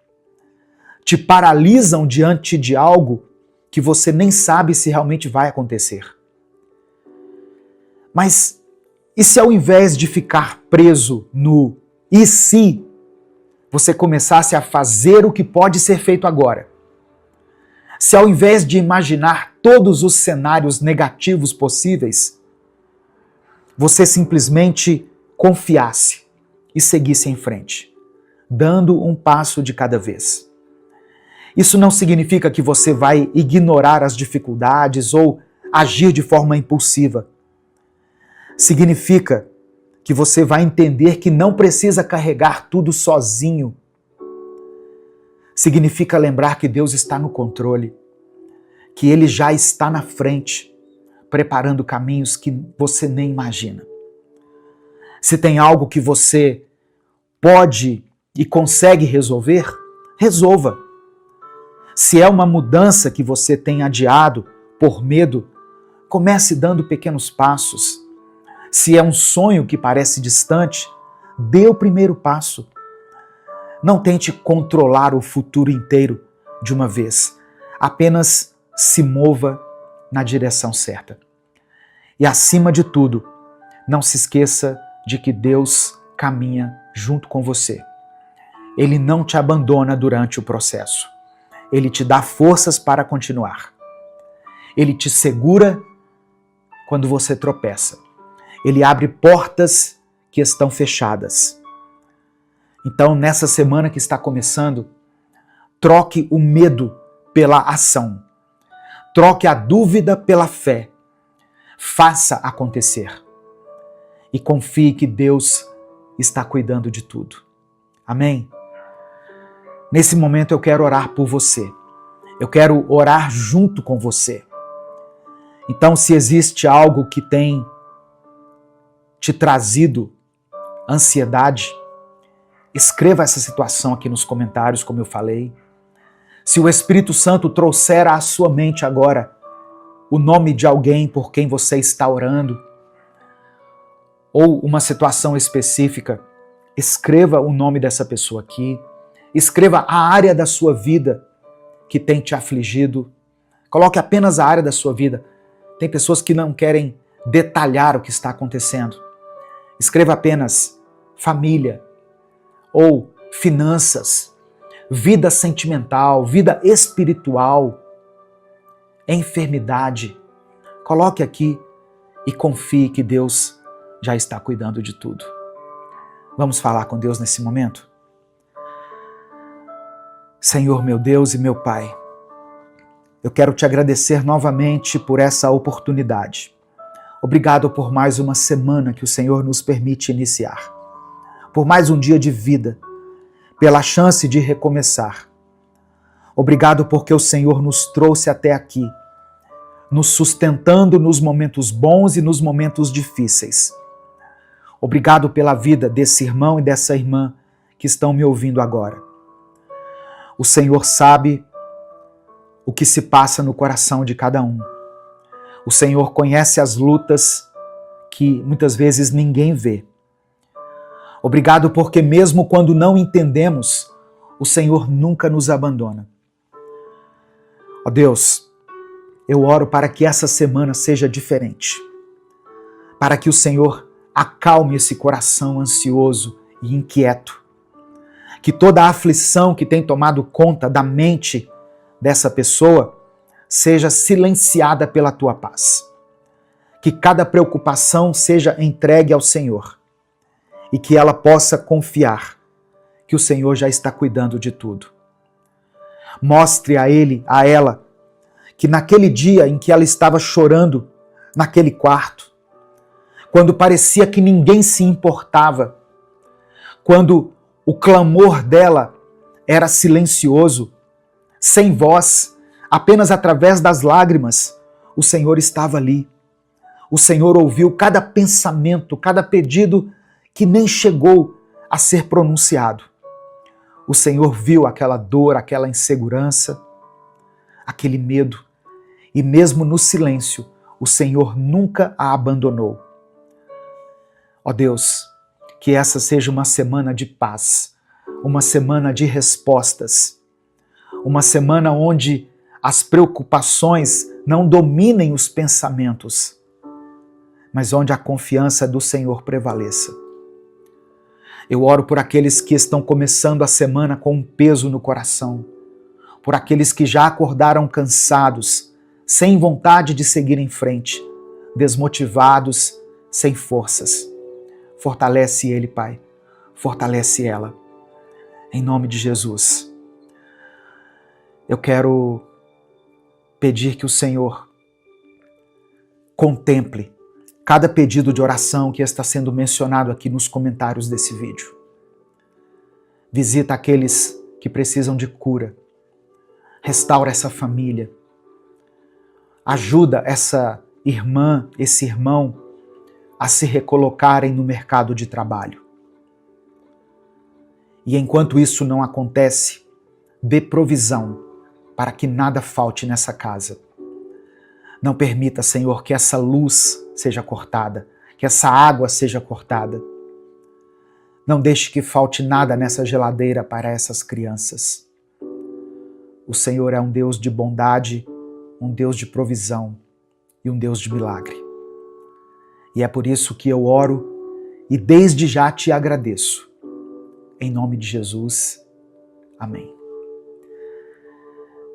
Te paralisam diante de algo que você nem sabe se realmente vai acontecer. Mas e se ao invés de ficar preso no e se, você começasse a fazer o que pode ser feito agora? Se ao invés de imaginar todos os cenários negativos possíveis, você simplesmente confiasse e seguisse em frente, dando um passo de cada vez. Isso não significa que você vai ignorar as dificuldades ou agir de forma impulsiva. Significa que você vai entender que não precisa carregar tudo sozinho. Significa lembrar que Deus está no controle, que Ele já está na frente, preparando caminhos que você nem imagina. Se tem algo que você pode e consegue resolver, resolva. Se é uma mudança que você tem adiado por medo, comece dando pequenos passos. Se é um sonho que parece distante, dê o primeiro passo. Não tente controlar o futuro inteiro de uma vez. Apenas se mova na direção certa. E acima de tudo, não se esqueça de que Deus caminha junto com você. Ele não te abandona durante o processo. Ele te dá forças para continuar. Ele te segura quando você tropeça. Ele abre portas que estão fechadas. Então, nessa semana que está começando, troque o medo pela ação. Troque a dúvida pela fé. Faça acontecer. E confie que Deus está cuidando de tudo. Amém? Nesse momento eu quero orar por você. Eu quero orar junto com você. Então, se existe algo que tem te trazido ansiedade, escreva essa situação aqui nos comentários, como eu falei. Se o Espírito Santo trouxer à sua mente agora o nome de alguém por quem você está orando, ou uma situação específica, escreva o nome dessa pessoa aqui. Escreva a área da sua vida que tem te afligido. Coloque apenas a área da sua vida. Tem pessoas que não querem detalhar o que está acontecendo. Escreva apenas família, ou finanças, vida sentimental, vida espiritual, enfermidade. Coloque aqui e confie que Deus já está cuidando de tudo. Vamos falar com Deus nesse momento? Senhor, meu Deus e meu Pai, eu quero te agradecer novamente por essa oportunidade. Obrigado por mais uma semana que o Senhor nos permite iniciar, por mais um dia de vida, pela chance de recomeçar. Obrigado porque o Senhor nos trouxe até aqui, nos sustentando nos momentos bons e nos momentos difíceis. Obrigado pela vida desse irmão e dessa irmã que estão me ouvindo agora. O Senhor sabe o que se passa no coração de cada um. O Senhor conhece as lutas que muitas vezes ninguém vê. Obrigado porque mesmo quando não entendemos, o Senhor nunca nos abandona. Ó Deus, eu oro para que essa semana seja diferente, para que o Senhor acalme esse coração ansioso e inquieto, que toda a aflição que tem tomado conta da mente dessa pessoa seja silenciada pela tua paz. Que cada preocupação seja entregue ao Senhor e que ela possa confiar que o Senhor já está cuidando de tudo. Mostre a ele, a ela, que naquele dia em que ela estava chorando naquele quarto, quando parecia que ninguém se importava, quando o clamor dela era silencioso, sem voz, apenas através das lágrimas, o Senhor estava ali. O Senhor ouviu cada pensamento, cada pedido que nem chegou a ser pronunciado. O Senhor viu aquela dor, aquela insegurança, aquele medo, e mesmo no silêncio, o Senhor nunca a abandonou. Ó Deus, que essa seja uma semana de paz, uma semana de respostas, uma semana onde as preocupações não dominem os pensamentos, mas onde a confiança do Senhor prevaleça. Eu oro por aqueles que estão começando a semana com um peso no coração, por aqueles que já acordaram cansados, sem vontade de seguir em frente, desmotivados, sem forças. Fortalece ele, Pai. Fortalece ela. Em nome de Jesus. Eu quero pedir que o Senhor contemple cada pedido de oração que está sendo mencionado aqui nos comentários desse vídeo. Visita aqueles que precisam de cura. Restaura essa família. Ajuda essa irmã, esse irmão a se recolocarem no mercado de trabalho. E enquanto isso não acontece, dê provisão para que nada falte nessa casa. Não permita, Senhor, que essa luz seja cortada, que essa água seja cortada. Não deixe que falte nada nessa geladeira para essas crianças. O Senhor é um Deus de bondade, um Deus de provisão e um Deus de milagre. E é por isso que eu oro e desde já te agradeço. Em nome de Jesus. Amém.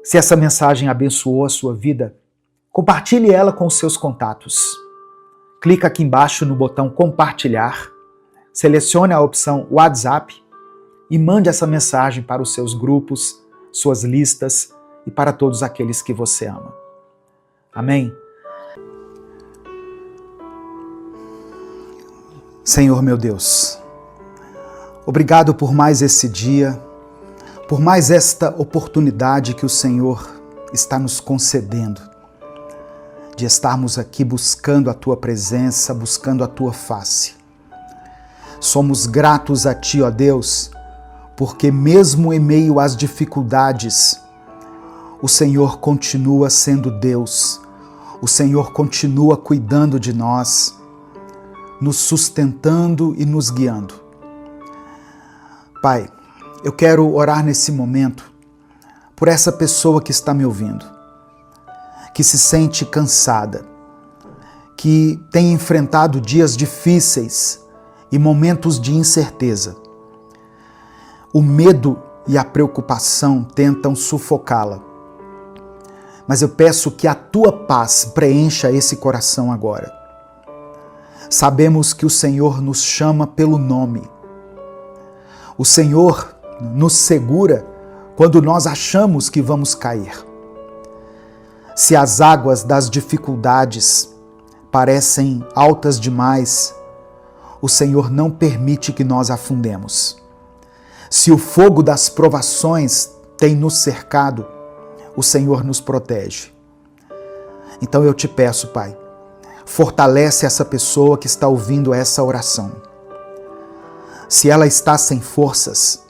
Se essa mensagem abençoou a sua vida, compartilhe ela com os seus contatos. Clica aqui embaixo no botão compartilhar, selecione a opção WhatsApp e mande essa mensagem para os seus grupos, suas listas e para todos aqueles que você ama. Amém? Senhor meu Deus, obrigado por mais esse dia, por mais esta oportunidade que o Senhor está nos concedendo, de estarmos aqui buscando a Tua presença, buscando a Tua face. Somos gratos a Ti, ó Deus, porque mesmo em meio às dificuldades, o Senhor continua sendo Deus, o Senhor continua cuidando de nós, nos sustentando e nos guiando. Pai, eu quero orar nesse momento por essa pessoa que está me ouvindo, que se sente cansada, que tem enfrentado dias difíceis e momentos de incerteza. O medo e a preocupação tentam sufocá-la. Mas eu peço que a Tua paz preencha esse coração agora. Sabemos que o Senhor nos chama pelo nome. O Senhor nos segura quando nós achamos que vamos cair. Se as águas das dificuldades parecem altas demais, o Senhor não permite que nós afundemos. Se o fogo das provações tem nos cercado, o Senhor nos protege. Então eu te peço, Pai, fortalece essa pessoa que está ouvindo essa oração. Se ela está sem forças,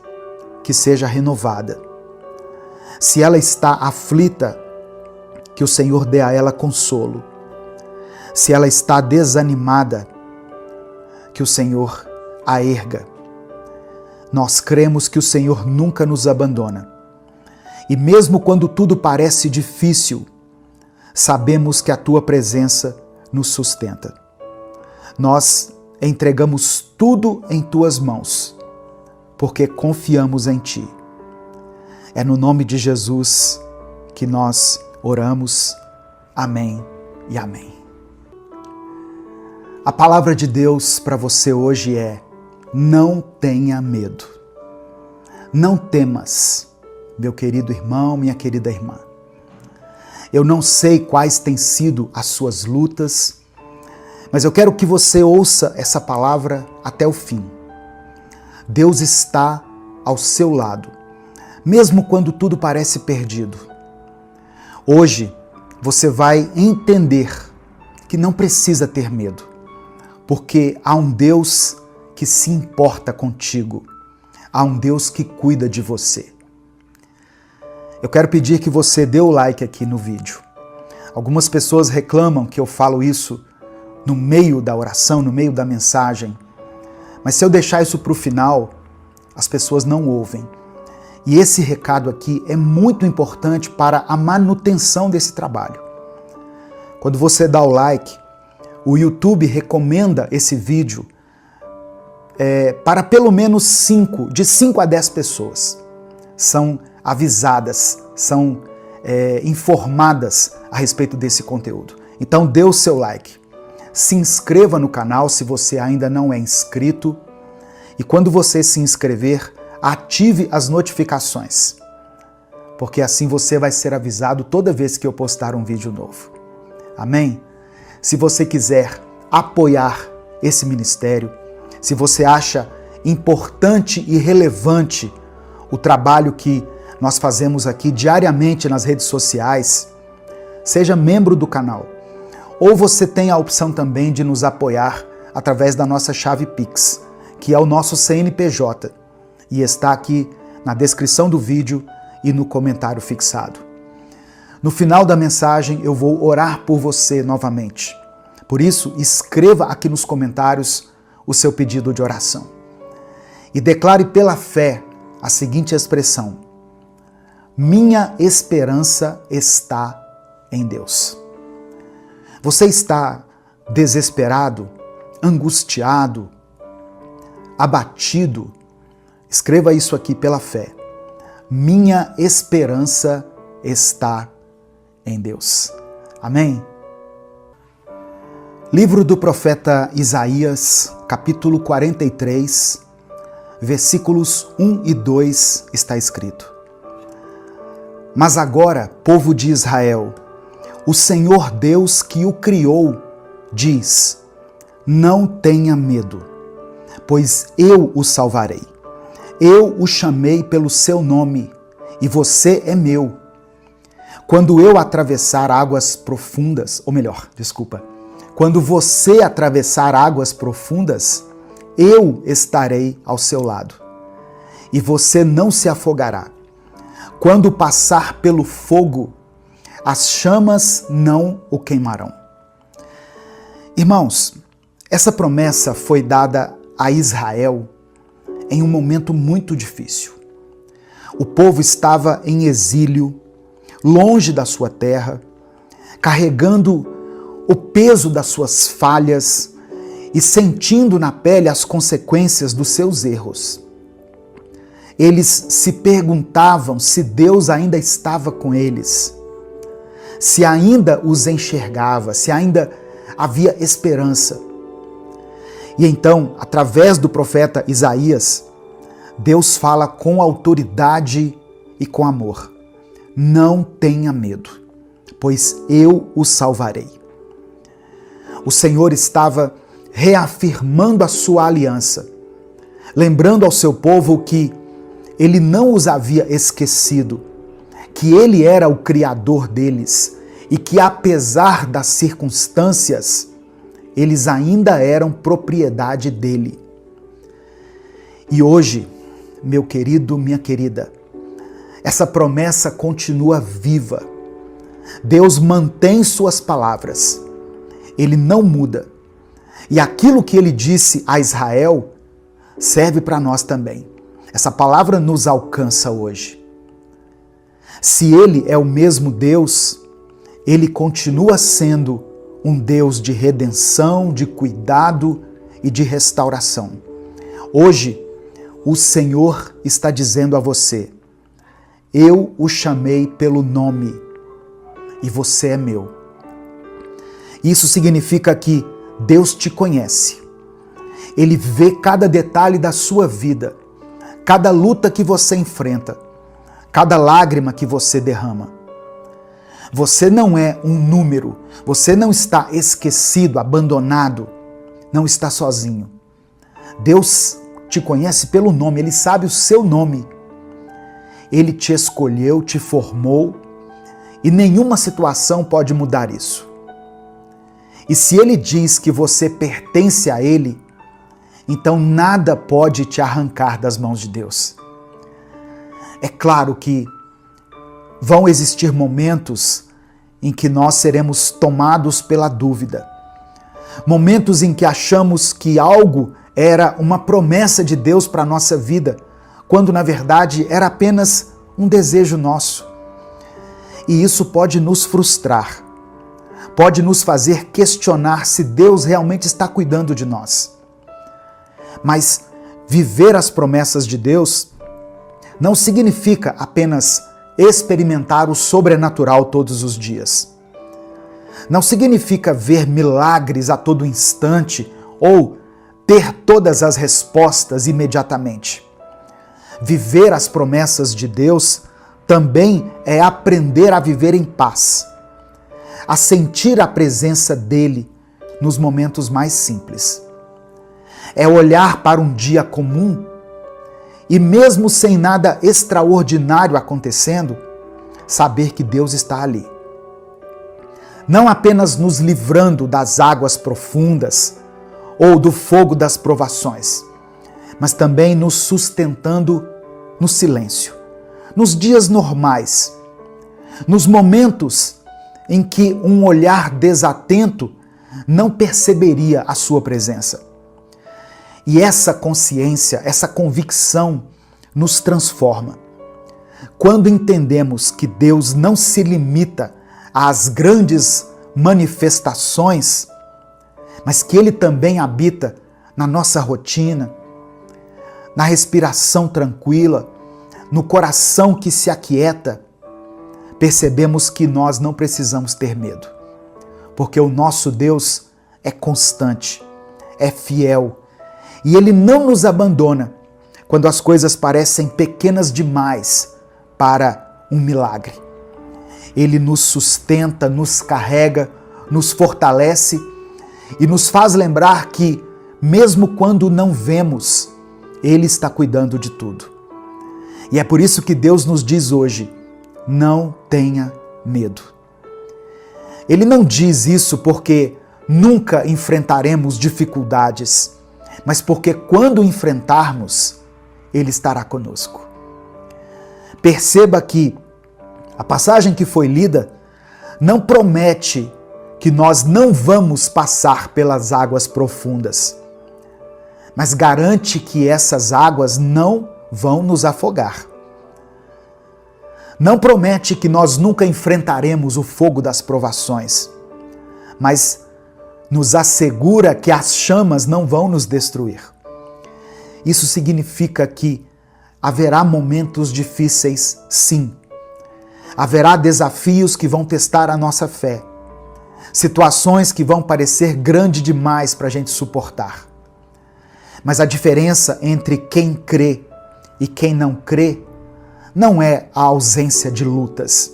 que seja renovada. Se ela está aflita, que o Senhor dê a ela consolo. Se ela está desanimada, que o Senhor a erga. Nós cremos que o Senhor nunca nos abandona. E mesmo quando tudo parece difícil, sabemos que a Tua presença nos sustenta. Nós entregamos tudo em Tuas mãos, porque confiamos em Ti. É no nome de Jesus que nós oramos. Amém e amém. A palavra de Deus para você hoje é: não tenha medo. Não temas, meu querido irmão, minha querida irmã. Eu não sei quais têm sido as suas lutas, mas eu quero que você ouça essa palavra até o fim. Deus está ao seu lado, mesmo quando tudo parece perdido. Hoje você vai entender que não precisa ter medo, porque há um Deus que se importa contigo, há um Deus que cuida de você. Eu quero pedir que você dê o like aqui no vídeo. Algumas pessoas reclamam que eu falo isso no meio da oração, no meio da mensagem, mas se eu deixar isso para o final, as pessoas não ouvem. E esse recado aqui é muito importante para a manutenção desse trabalho. Quando você dá o like, o YouTube recomenda esse vídeo para pelo menos 5 a 10 pessoas. São avisadas, são informadas a respeito desse conteúdo. Então dê o seu like. Se inscreva no canal se você ainda não é inscrito. E quando você se inscrever, ative as notificações, porque assim você vai ser avisado toda vez que eu postar um vídeo novo. Amém? Se você quiser apoiar esse ministério, se você acha importante e relevante o trabalho que nós fazemos aqui diariamente nas redes sociais, seja membro do canal. Ou você tem a opção também de nos apoiar através da nossa chave Pix, que é o nosso CNPJ, e está aqui na descrição do vídeo e no comentário fixado. No final da mensagem eu vou orar por você novamente. Por isso, escreva aqui nos comentários o seu pedido de oração. E declare pela fé a seguinte expressão: minha esperança está em Deus. Você está desesperado, angustiado, abatido? Escreva isso aqui pela fé. Minha esperança está em Deus. Amém? Livro do profeta Isaías, capítulo 43, versículos 1 e 2 está escrito: Mas agora, povo de Israel, o Senhor Deus que o criou diz: Não tenha medo, pois eu o salvarei. Eu o chamei pelo seu nome, e você é meu. Quando eu atravessar águas profundas, ou melhor, desculpa, quando você atravessar águas profundas, eu estarei ao seu lado, e você não se afogará. Quando passar pelo fogo, as chamas não o queimarão. Irmãos, essa promessa foi dada a Israel em um momento muito difícil. O povo estava em exílio, longe da sua terra, carregando o peso das suas falhas e sentindo na pele as consequências dos seus erros. Eles se perguntavam se Deus ainda estava com eles, se ainda os enxergava, se ainda havia esperança. E então, através do profeta Isaías, Deus fala com autoridade e com amor: Não tenha medo, pois eu o salvarei. O Senhor estava reafirmando a sua aliança, lembrando ao seu povo que Ele não os havia esquecido, que Ele era o Criador deles e que, apesar das circunstâncias, eles ainda eram propriedade dele. E hoje, meu querido, minha querida, essa promessa continua viva. Deus mantém suas palavras. Ele não muda. E aquilo que ele disse a Israel serve para nós também. Essa palavra nos alcança hoje. Se ele é o mesmo Deus, ele continua sendo um Deus de redenção, de cuidado e de restauração. Hoje, o Senhor está dizendo a você: Eu o chamei pelo nome e você é meu. Isso significa que Deus te conhece. Ele vê cada detalhe da sua vida, cada luta que você enfrenta, cada lágrima que você derrama. Você não é um número, você não está esquecido, abandonado, não está sozinho. Deus te conhece pelo nome, Ele sabe o seu nome. Ele te escolheu, te formou e nenhuma situação pode mudar isso. E se Ele diz que você pertence a Ele, então nada pode te arrancar das mãos de Deus. É claro que vão existir momentos em que nós seremos tomados pela dúvida. Momentos em que achamos que algo era uma promessa de Deus para a nossa vida, quando na verdade era apenas um desejo nosso. E isso pode nos frustrar, pode nos fazer questionar se Deus realmente está cuidando de nós. Mas viver as promessas de Deus não significa apenas experimentar o sobrenatural todos os dias. Não significa ver milagres a todo instante ou ter todas as respostas imediatamente. Viver as promessas de Deus também é aprender a viver em paz, a sentir a presença dele nos momentos mais simples. É olhar para um dia comum e, mesmo sem nada extraordinário acontecendo, saber que Deus está ali. Não apenas nos livrando das águas profundas ou do fogo das provações, mas também nos sustentando no silêncio, nos dias normais, nos momentos em que um olhar desatento não perceberia a sua presença. E essa consciência, essa convicção nos transforma. Quando entendemos que Deus não se limita às grandes manifestações, mas que Ele também habita na nossa rotina, na respiração tranquila, no coração que se aquieta, percebemos que nós não precisamos ter medo, porque o nosso Deus é constante, é fiel, e Ele não nos abandona quando as coisas parecem pequenas demais para um milagre. Ele nos sustenta, nos carrega, nos fortalece e nos faz lembrar que, mesmo quando não vemos, Ele está cuidando de tudo. E é por isso que Deus nos diz hoje: não tenha medo. Ele não diz isso porque nunca enfrentaremos dificuldades, mas porque quando enfrentarmos, Ele estará conosco. Perceba que a passagem que foi lida não promete que nós não vamos passar pelas águas profundas, mas garante que essas águas não vão nos afogar. Não promete que nós nunca enfrentaremos o fogo das provações, mas nos assegura que as chamas não vão nos destruir. Isso significa que haverá momentos difíceis, sim. Haverá desafios que vão testar a nossa fé, situações que vão parecer grandes demais para a gente suportar. Mas a diferença entre quem crê e quem não crê não é a ausência de lutas,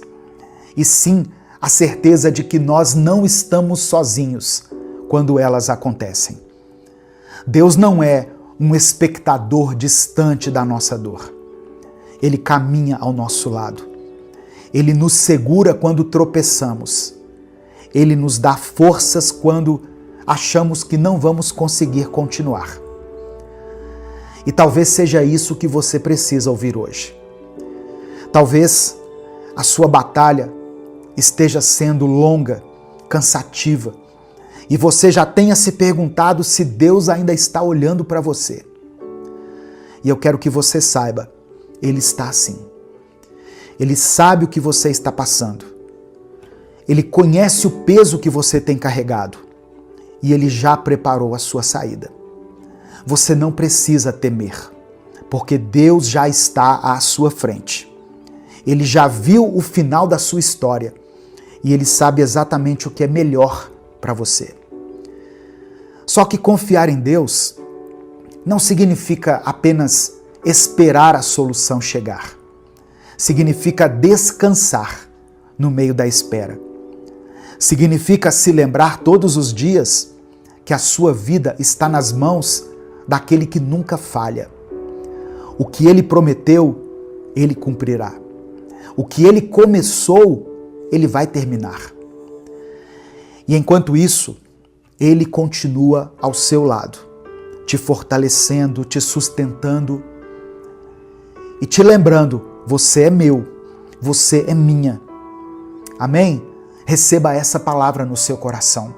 e sim a certeza de que nós não estamos sozinhos quando elas acontecem. Deus não é um espectador distante da nossa dor. Ele caminha ao nosso lado. Ele nos segura quando tropeçamos. Ele nos dá forças quando achamos que não vamos conseguir continuar. E talvez seja isso que você precisa ouvir hoje. Talvez a sua batalha esteja sendo longa, cansativa, e você já tenha se perguntado se Deus ainda está olhando para você. E eu quero que você saiba, Ele está sim. Ele sabe o que você está passando. Ele conhece o peso que você tem carregado e Ele já preparou a sua saída. Você não precisa temer, porque Deus já está à sua frente. Ele já viu o final da sua história e Ele sabe exatamente o que é melhor para você. Só que confiar em Deus não significa apenas esperar a solução chegar. Significa descansar no meio da espera. Significa se lembrar todos os dias que a sua vida está nas mãos daquele que nunca falha. O que Ele prometeu, Ele cumprirá. O que Ele começou, Ele vai terminar. E enquanto isso, Ele continua ao seu lado, te fortalecendo, te sustentando e te lembrando: você é meu, você é minha. Amém? Receba essa palavra no seu coração.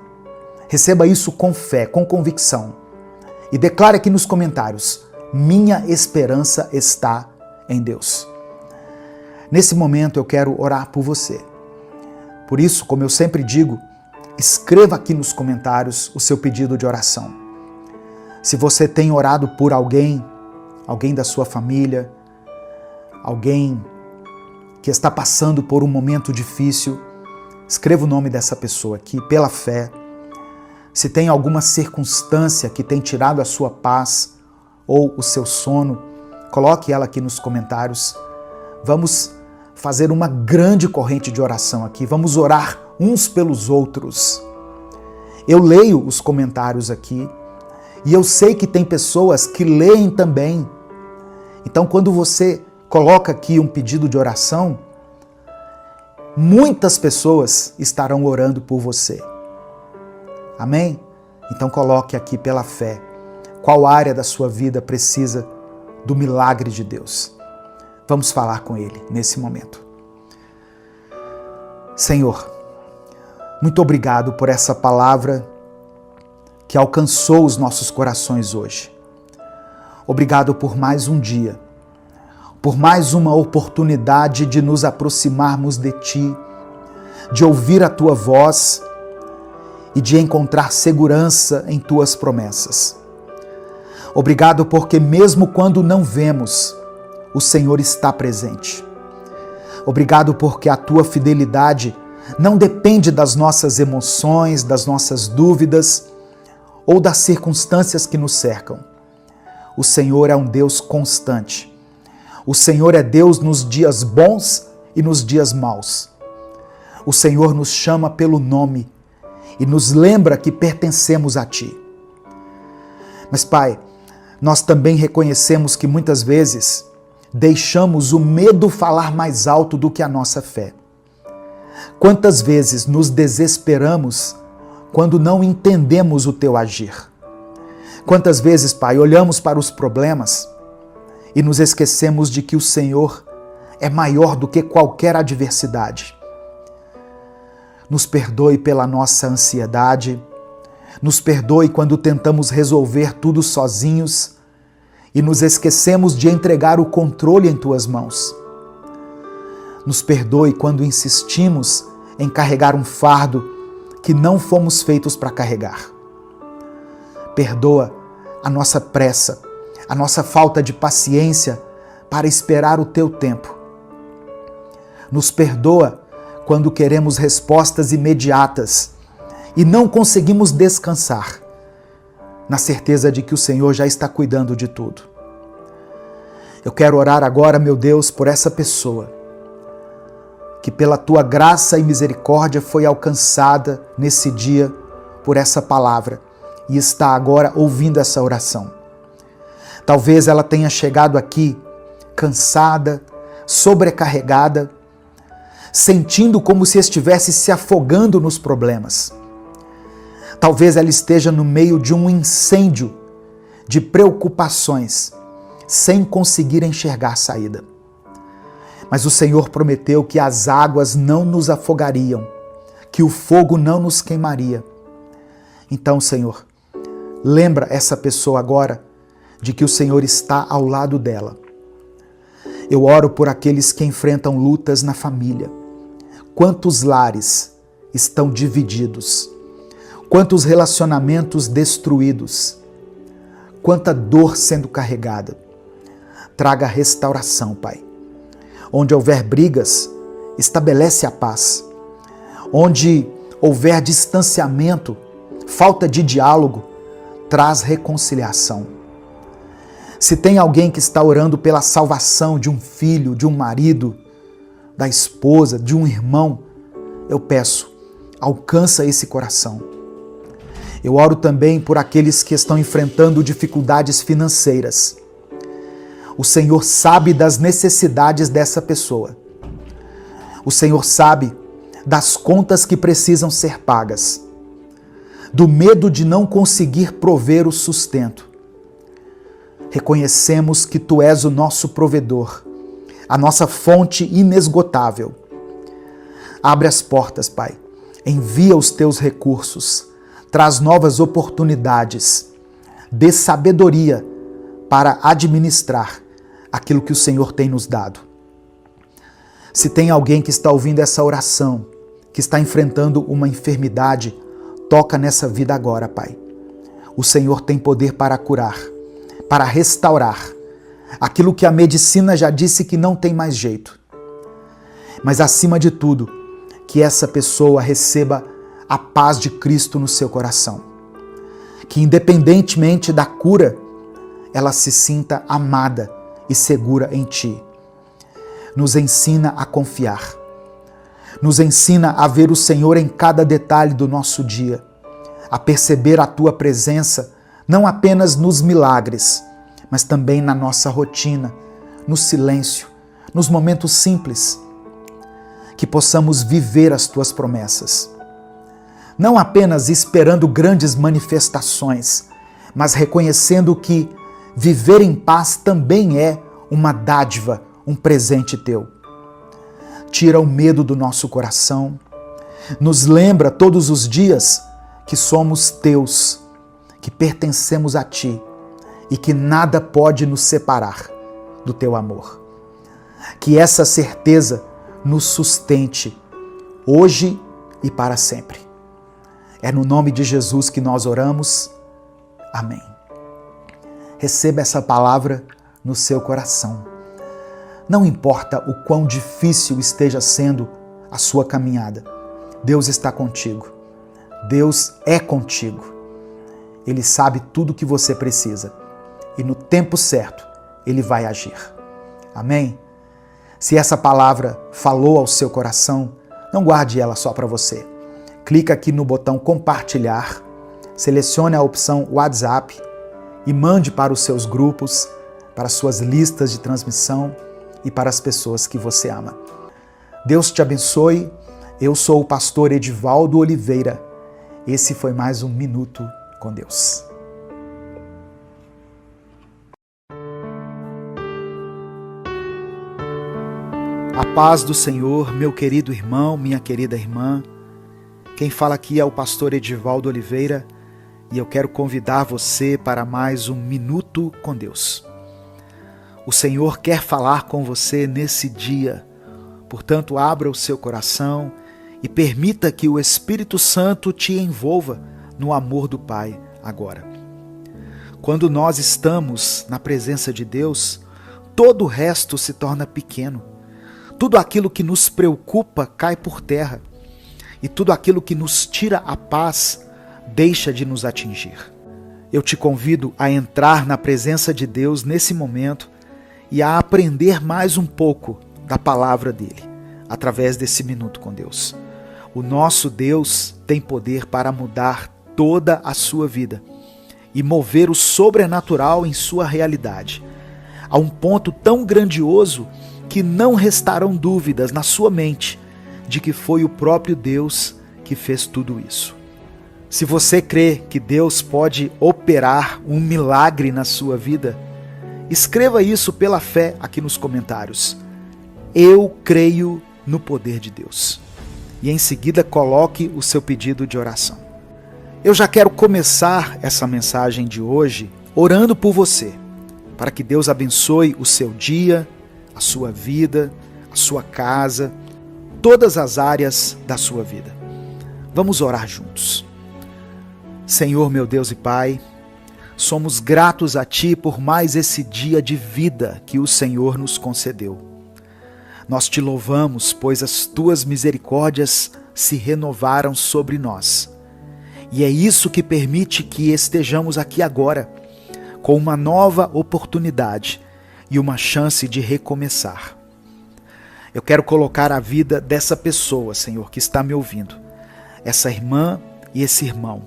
Receba isso com fé, com convicção. E declare aqui nos comentários: minha esperança está em Deus. Nesse momento eu quero orar por você. Por isso, como eu sempre digo, escreva aqui nos comentários o seu pedido de oração. Se você tem orado por alguém da sua família, alguém que está passando por um momento difícil, escreva o nome dessa pessoa aqui pela fé. Se tem alguma circunstância que tem tirado a sua paz ou o seu sono, coloque ela aqui nos comentários. Vamos fazer uma grande corrente de oração aqui. Vamos orar uns pelos outros. Eu leio os comentários aqui e eu sei que tem pessoas que leem também. Então, quando você coloca aqui um pedido de oração, muitas pessoas estarão orando por você. Amém? Então coloque aqui pela fé qual área da sua vida precisa do milagre de Deus. Vamos falar com Ele nesse momento. Senhor, muito obrigado por essa palavra que alcançou os nossos corações hoje. Obrigado por mais um dia, por mais uma oportunidade de nos aproximarmos de Ti, de ouvir a Tua voz e de encontrar segurança em Tuas promessas. Obrigado porque mesmo quando não vemos, o Senhor está presente. Obrigado porque a Tua fidelidade não depende das nossas emoções, das nossas dúvidas ou das circunstâncias que nos cercam. o Senhor é um Deus constante. O Senhor é Deus nos dias bons e nos dias maus. O Senhor nos chama pelo nome e nos lembra que pertencemos a Ti. Mas, Pai, nós também reconhecemos que muitas vezes deixamos o medo falar mais alto do que a nossa fé. Quantas vezes nos desesperamos quando não entendemos o Teu agir? Quantas vezes, Pai, olhamos para os problemas e nos esquecemos de que o Senhor é maior do que qualquer adversidade. Nos perdoe pela nossa ansiedade, nos perdoe quando tentamos resolver tudo sozinhos e nos esquecemos de entregar o controle em Tuas mãos. Nos perdoe quando insistimos em carregar um fardo que não fomos feitos para carregar. Perdoa a nossa pressa, a nossa falta de paciência para esperar o Teu tempo. Nos perdoa quando queremos respostas imediatas e não conseguimos descansar, na certeza de que o Senhor já está cuidando de tudo. Eu quero orar agora, meu Deus, por essa pessoa que pela Tua graça e misericórdia foi alcançada nesse dia por essa palavra e está agora ouvindo essa oração. Talvez ela tenha chegado aqui cansada, sobrecarregada, sentindo como se estivesse se afogando nos problemas. Talvez ela esteja no meio de um incêndio de preocupações, sem conseguir enxergar saída. Mas o Senhor prometeu que as águas não nos afogariam, que o fogo não nos queimaria. Então, Senhor, lembra essa pessoa agora de que o Senhor está ao lado dela. Eu oro por aqueles que enfrentam lutas na família. Quantos lares estão divididos? Quantos relacionamentos destruídos? Quanta dor sendo carregada? Traga restauração, Pai. Onde houver brigas, estabelece a paz. Onde houver distanciamento, falta de diálogo, traz reconciliação. Se tem alguém que está orando pela salvação de um filho, de um marido, da esposa, de um irmão, eu peço, alcança esse coração. Eu oro também por aqueles que estão enfrentando dificuldades financeiras. O Senhor sabe das necessidades dessa pessoa. O Senhor sabe das contas que precisam ser pagas, do medo de não conseguir prover o sustento. Reconhecemos que Tu és o nosso provedor, a nossa fonte inesgotável. Abre as portas, Pai. Envia os Teus recursos. Traz novas oportunidades. Dê sabedoria para administrar aquilo que o Senhor tem nos dado. Se tem alguém que está ouvindo essa oração, que está enfrentando uma enfermidade, toca nessa vida agora, Pai. O Senhor tem poder para curar, para restaurar aquilo que a medicina já disse que não tem mais jeito. Mas acima de tudo, que essa pessoa receba a paz de Cristo no seu coração. Que independentemente da cura, ela se sinta amada e segura em Ti. Nos ensina a confiar. Nos ensina a ver o Senhor em cada detalhe do nosso dia, a perceber a Tua presença não apenas nos milagres, mas também na nossa rotina, no silêncio, nos momentos simples. Que possamos viver as Tuas promessas. Não apenas esperando grandes manifestações, mas reconhecendo que viver em paz também é uma dádiva, um presente Teu. Tira o medo do nosso coração, nos lembra todos os dias que somos Teus, que pertencemos a Ti e que nada pode nos separar do Teu amor. Que essa certeza nos sustente hoje e para sempre. É no nome de Jesus que nós oramos. Amém. Receba essa palavra no seu coração. Não importa o quão difícil esteja sendo a sua caminhada, Deus está contigo. Deus é contigo. Ele sabe tudo o que você precisa. e no tempo certo Ele vai agir. Amém? Se essa palavra falou ao seu coração, não guarde ela só para você. Clica aqui no botão compartilhar, selecione a opção WhatsApp e mande para os seus grupos, para as suas listas de transmissão e para as pessoas que você ama. Deus te abençoe. Eu sou o pastor Edivaldo Oliveira. Esse foi mais um Minuto com Deus. A paz do Senhor, meu querido irmão, minha querida irmã. Quem fala aqui é o pastor Edivaldo Oliveira e eu quero convidar você para mais um Minuto com Deus. O Senhor quer falar com você nesse dia, portanto, abra o seu coração e permita que o Espírito Santo te envolva no amor do Pai agora. Quando nós estamos na presença de Deus, todo o resto se torna pequeno. Tudo aquilo que nos preocupa cai por terra e tudo aquilo que nos tira a paz deixa de nos atingir. Eu te convido a entrar na presença de Deus nesse momento e a aprender mais um pouco da palavra dele, através desse Minuto com Deus. O nosso Deus tem poder para mudar toda a sua vida e mover o sobrenatural em sua realidade, a um ponto tão grandioso que não restarão dúvidas na sua mente de que foi o próprio Deus que fez tudo isso. Se você crê que Deus pode operar um milagre na sua vida, escreva isso pela fé aqui nos comentários. Eu creio no poder de Deus. E em seguida coloque o seu pedido de oração. Eu já quero começar essa mensagem de hoje orando por você, para que Deus abençoe o seu dia, a sua vida, a sua casa, todas as áreas da sua vida. Vamos orar juntos. Senhor, meu Deus e Pai, somos gratos a Ti por mais esse dia de vida que o Senhor nos concedeu. Nós Te louvamos, pois as Tuas misericórdias se renovaram sobre nós. E é isso que permite que estejamos aqui agora, com uma nova oportunidade e uma chance de recomeçar. Eu quero colocar a vida dessa pessoa, Senhor, que está me ouvindo, essa irmã e esse irmão.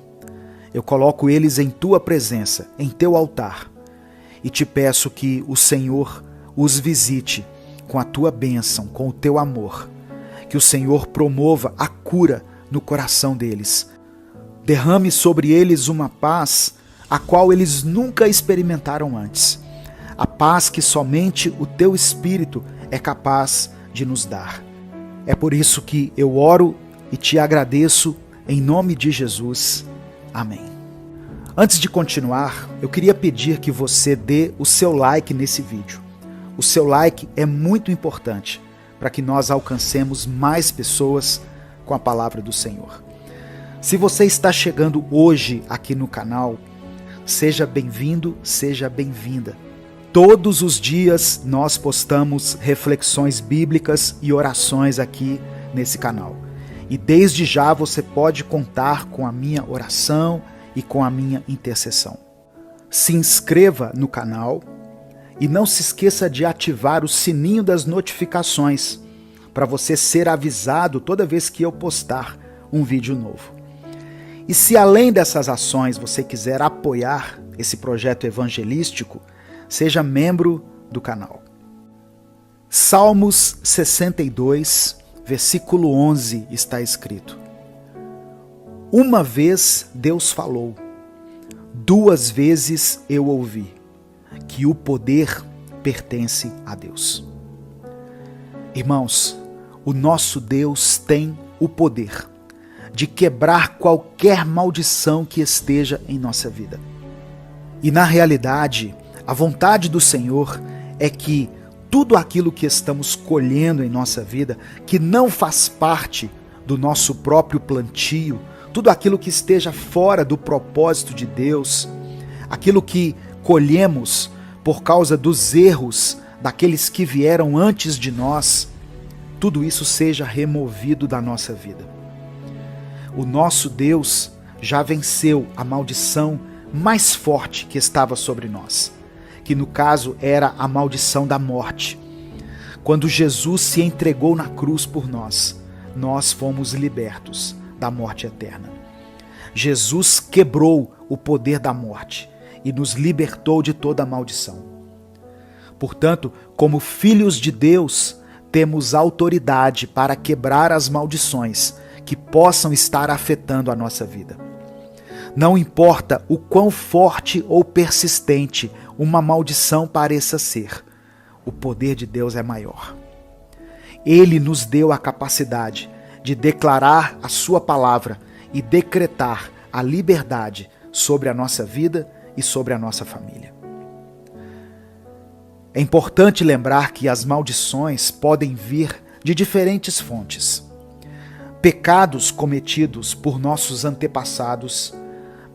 Eu coloco eles em Tua presença, em Teu altar, e Te peço que o Senhor os visite com a Tua bênção, com o Teu amor, que o Senhor promova a cura no coração deles. Derrame sobre eles uma paz a qual eles nunca experimentaram antes. A paz que somente o Teu Espírito é capaz de nos dar. É por isso que eu oro e Te agradeço em nome de Jesus. Amém. Antes de continuar, eu queria pedir que você dê o seu like nesse vídeo. O seu like é muito importante para que nós alcancemos mais pessoas com a palavra do Senhor. Se você está chegando hoje aqui no canal, seja bem-vindo, seja bem-vinda. Todos os dias nós postamos reflexões bíblicas e orações aqui nesse canal. E desde já você pode contar com a minha oração e com a minha intercessão. Se inscreva no canal e não se esqueça de ativar o sininho das notificações para você ser avisado toda vez que eu postar um vídeo novo. E se além dessas ações você quiser apoiar esse projeto evangelístico, seja membro do canal. Salmos 62, versículo 11 está escrito: Uma vez Deus falou, 2 vezes eu ouvi, que o poder pertence a Deus. Irmãos, o nosso Deus tem o poder de quebrar qualquer maldição que esteja em nossa vida. E na realidade, a vontade do Senhor é que tudo aquilo que estamos colhendo em nossa vida, que não faz parte do nosso próprio plantio, tudo aquilo que esteja fora do propósito de Deus, aquilo que colhemos por causa dos erros daqueles que vieram antes de nós, tudo isso seja removido da nossa vida. O nosso Deus já venceu a maldição mais forte que estava sobre nós, que no caso era a maldição da morte. Quando Jesus se entregou na cruz por nós, nós fomos libertos da morte eterna. Jesus quebrou o poder da morte e nos libertou de toda a maldição. Portanto, como filhos de Deus, temos autoridade para quebrar as maldições que possam estar afetando a nossa vida. Não importa o quão forte ou persistente uma maldição pareça ser, o poder de Deus é maior. Ele nos deu a capacidade de declarar a sua palavra e decretar a liberdade sobre a nossa vida e sobre a nossa família. É importante lembrar que as maldições podem vir de diferentes fontes. Pecados cometidos por nossos antepassados,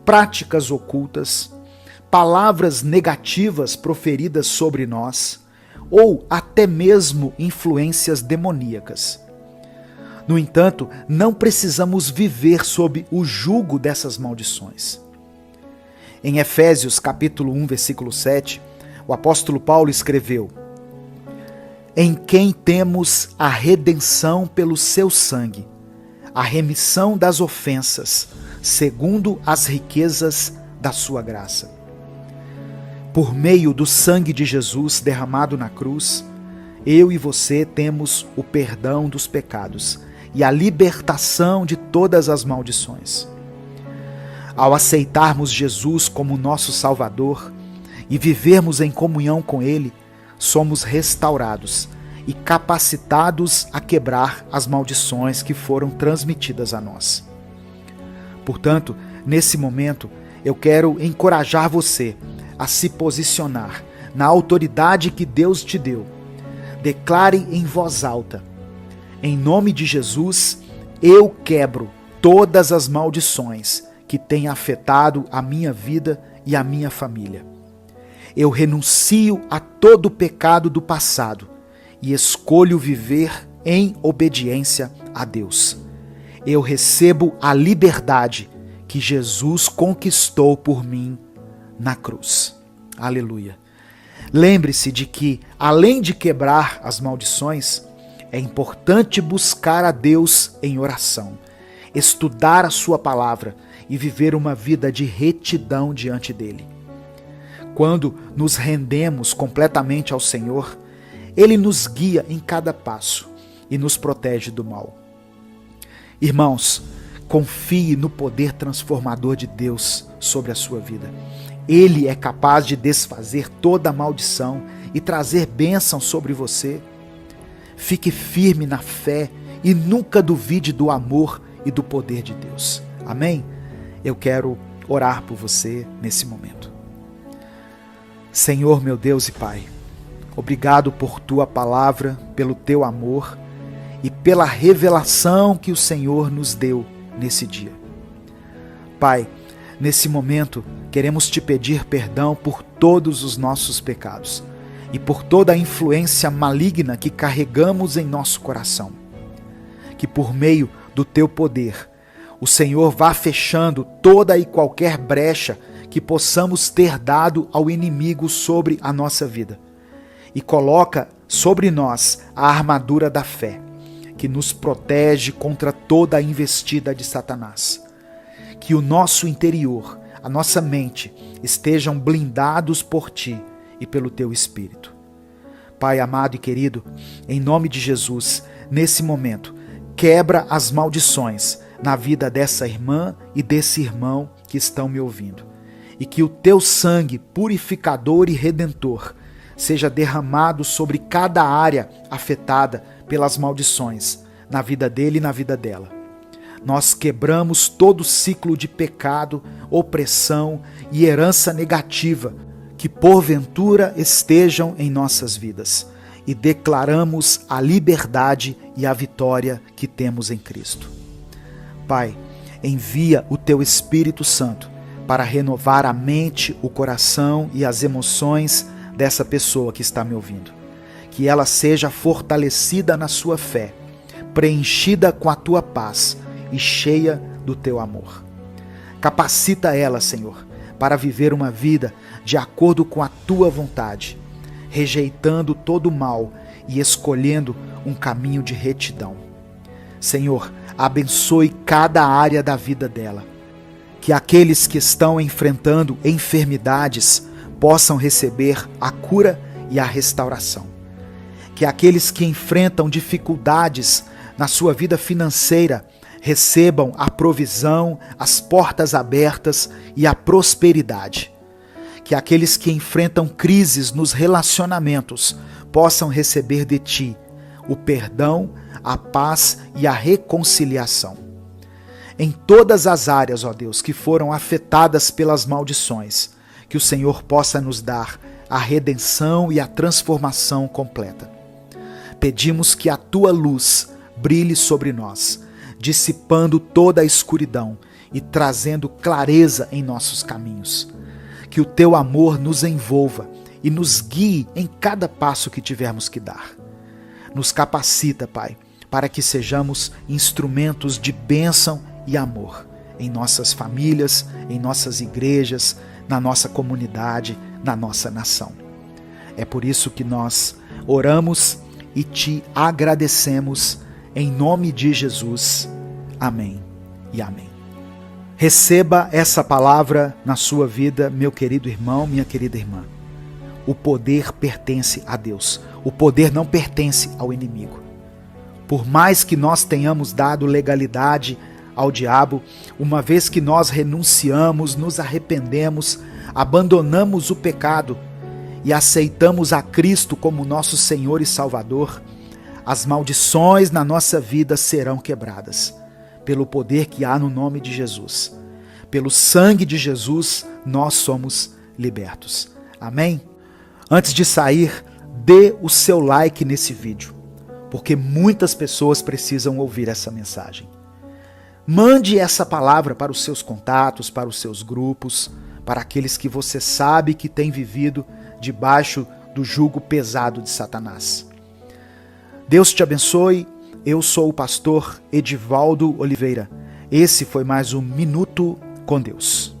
práticas ocultas, palavras negativas proferidas sobre nós, ou até mesmo influências demoníacas. No entanto, não precisamos viver sob o jugo dessas maldições. Em Efésios capítulo 1, versículo 7, o apóstolo Paulo escreveu: em quem temos a redenção pelo seu sangue, a remissão das ofensas, segundo as riquezas da sua graça. Por meio do sangue de Jesus derramado na cruz, eu e você temos o perdão dos pecados e a libertação de todas as maldições. Ao aceitarmos Jesus como nosso Salvador e vivermos em comunhão com Ele, somos restaurados e capacitados a quebrar as maldições que foram transmitidas a nós. Portanto, nesse momento, eu quero encorajar você a se posicionar na autoridade que Deus te deu. Declare em voz alta: em nome de Jesus, eu quebro todas as maldições que têm afetado a minha vida e a minha família. Eu renuncio a todo o pecado do passado e escolho viver em obediência a Deus. Eu recebo a liberdade que Jesus conquistou por mim na cruz. Aleluia. Lembre-se de que, além de quebrar as maldições, é importante buscar a Deus em oração, estudar a sua palavra e viver uma vida de retidão diante dele. Quando nos rendemos completamente ao Senhor, Ele nos guia em cada passo e nos protege do mal. Irmãos, confie no poder transformador de Deus sobre a sua vida. Ele é capaz de desfazer toda a maldição e trazer bênção sobre você. Fique firme na fé e nunca duvide do amor e do poder de Deus. Amém? Eu quero orar por você nesse momento. Senhor, meu Deus e Pai, obrigado por Tua palavra, pelo Teu amor e pela revelação que o Senhor nos deu nesse dia. Pai, nesse momento, queremos Te pedir perdão por todos os nossos pecados e por toda a influência maligna que carregamos em nosso coração. Que por meio do Teu poder, o Senhor vá fechando toda e qualquer brecha que possamos ter dado ao inimigo sobre a nossa vida. E coloca sobre nós a armadura da fé, que nos protege contra toda a investida de Satanás. Que o nosso interior, a nossa mente, estejam blindados por Ti e pelo Teu Espírito. Pai amado e querido, em nome de Jesus, nesse momento, quebra as maldições na vida dessa irmã e desse irmão que estão me ouvindo. E que o Teu sangue purificador e redentor seja derramado sobre cada área afetada pelas maldições, na vida dele e na vida dela. Nós quebramos todo ciclo de pecado, opressão e herança negativa que porventura estejam em nossas vidas e declaramos a liberdade e a vitória que temos em Cristo. Pai, envia o Teu Espírito Santo para renovar a mente, o coração e as emoções dessa pessoa que está me ouvindo. Que ela seja fortalecida na sua fé, preenchida com a Tua paz e cheia do Teu amor. Capacita ela, Senhor, para viver uma vida de acordo com a tua vontade, rejeitando todo o mal e escolhendo um caminho de retidão. Senhor, abençoe cada área da vida dela. Que aqueles que estão enfrentando enfermidades possam receber a cura e a restauração. Que aqueles que enfrentam dificuldades na sua vida financeira recebam a provisão, as portas abertas e a prosperidade. Que aqueles que enfrentam crises nos relacionamentos possam receber de Ti o perdão, a paz e a reconciliação. Em todas as áreas, ó Deus, que foram afetadas pelas maldições, que o Senhor possa nos dar a redenção e a transformação completa. Pedimos que a Tua luz brilhe sobre nós, dissipando toda a escuridão e trazendo clareza em nossos caminhos. Que o Teu amor nos envolva e nos guie em cada passo que tivermos que dar. Nos capacita, Pai, para que sejamos instrumentos de bênção e amor em nossas famílias, em nossas igrejas, na nossa comunidade, na nossa nação. É por isso que nós oramos e Te agradecemos em nome de Jesus. Amém e amém. Receba essa palavra na sua vida, meu querido irmão, minha querida irmã. O poder pertence a Deus. O poder não pertence ao inimigo. Por mais que nós tenhamos dado legalidade ao diabo, uma vez que nós renunciamos, nos arrependemos, abandonamos o pecado e aceitamos a Cristo como nosso Senhor e Salvador, as maldições na nossa vida serão quebradas, pelo poder que há no nome de Jesus. Pelo sangue de Jesus, nós somos libertos. Amém? Antes de sair, dê o seu like nesse vídeo, porque muitas pessoas precisam ouvir essa mensagem. Mande essa palavra para os seus contatos, para os seus grupos, para aqueles que você sabe que têm vivido debaixo do jugo pesado de Satanás. Deus te abençoe. Eu sou o pastor Edivaldo Oliveira. Esse foi mais um Minuto com Deus.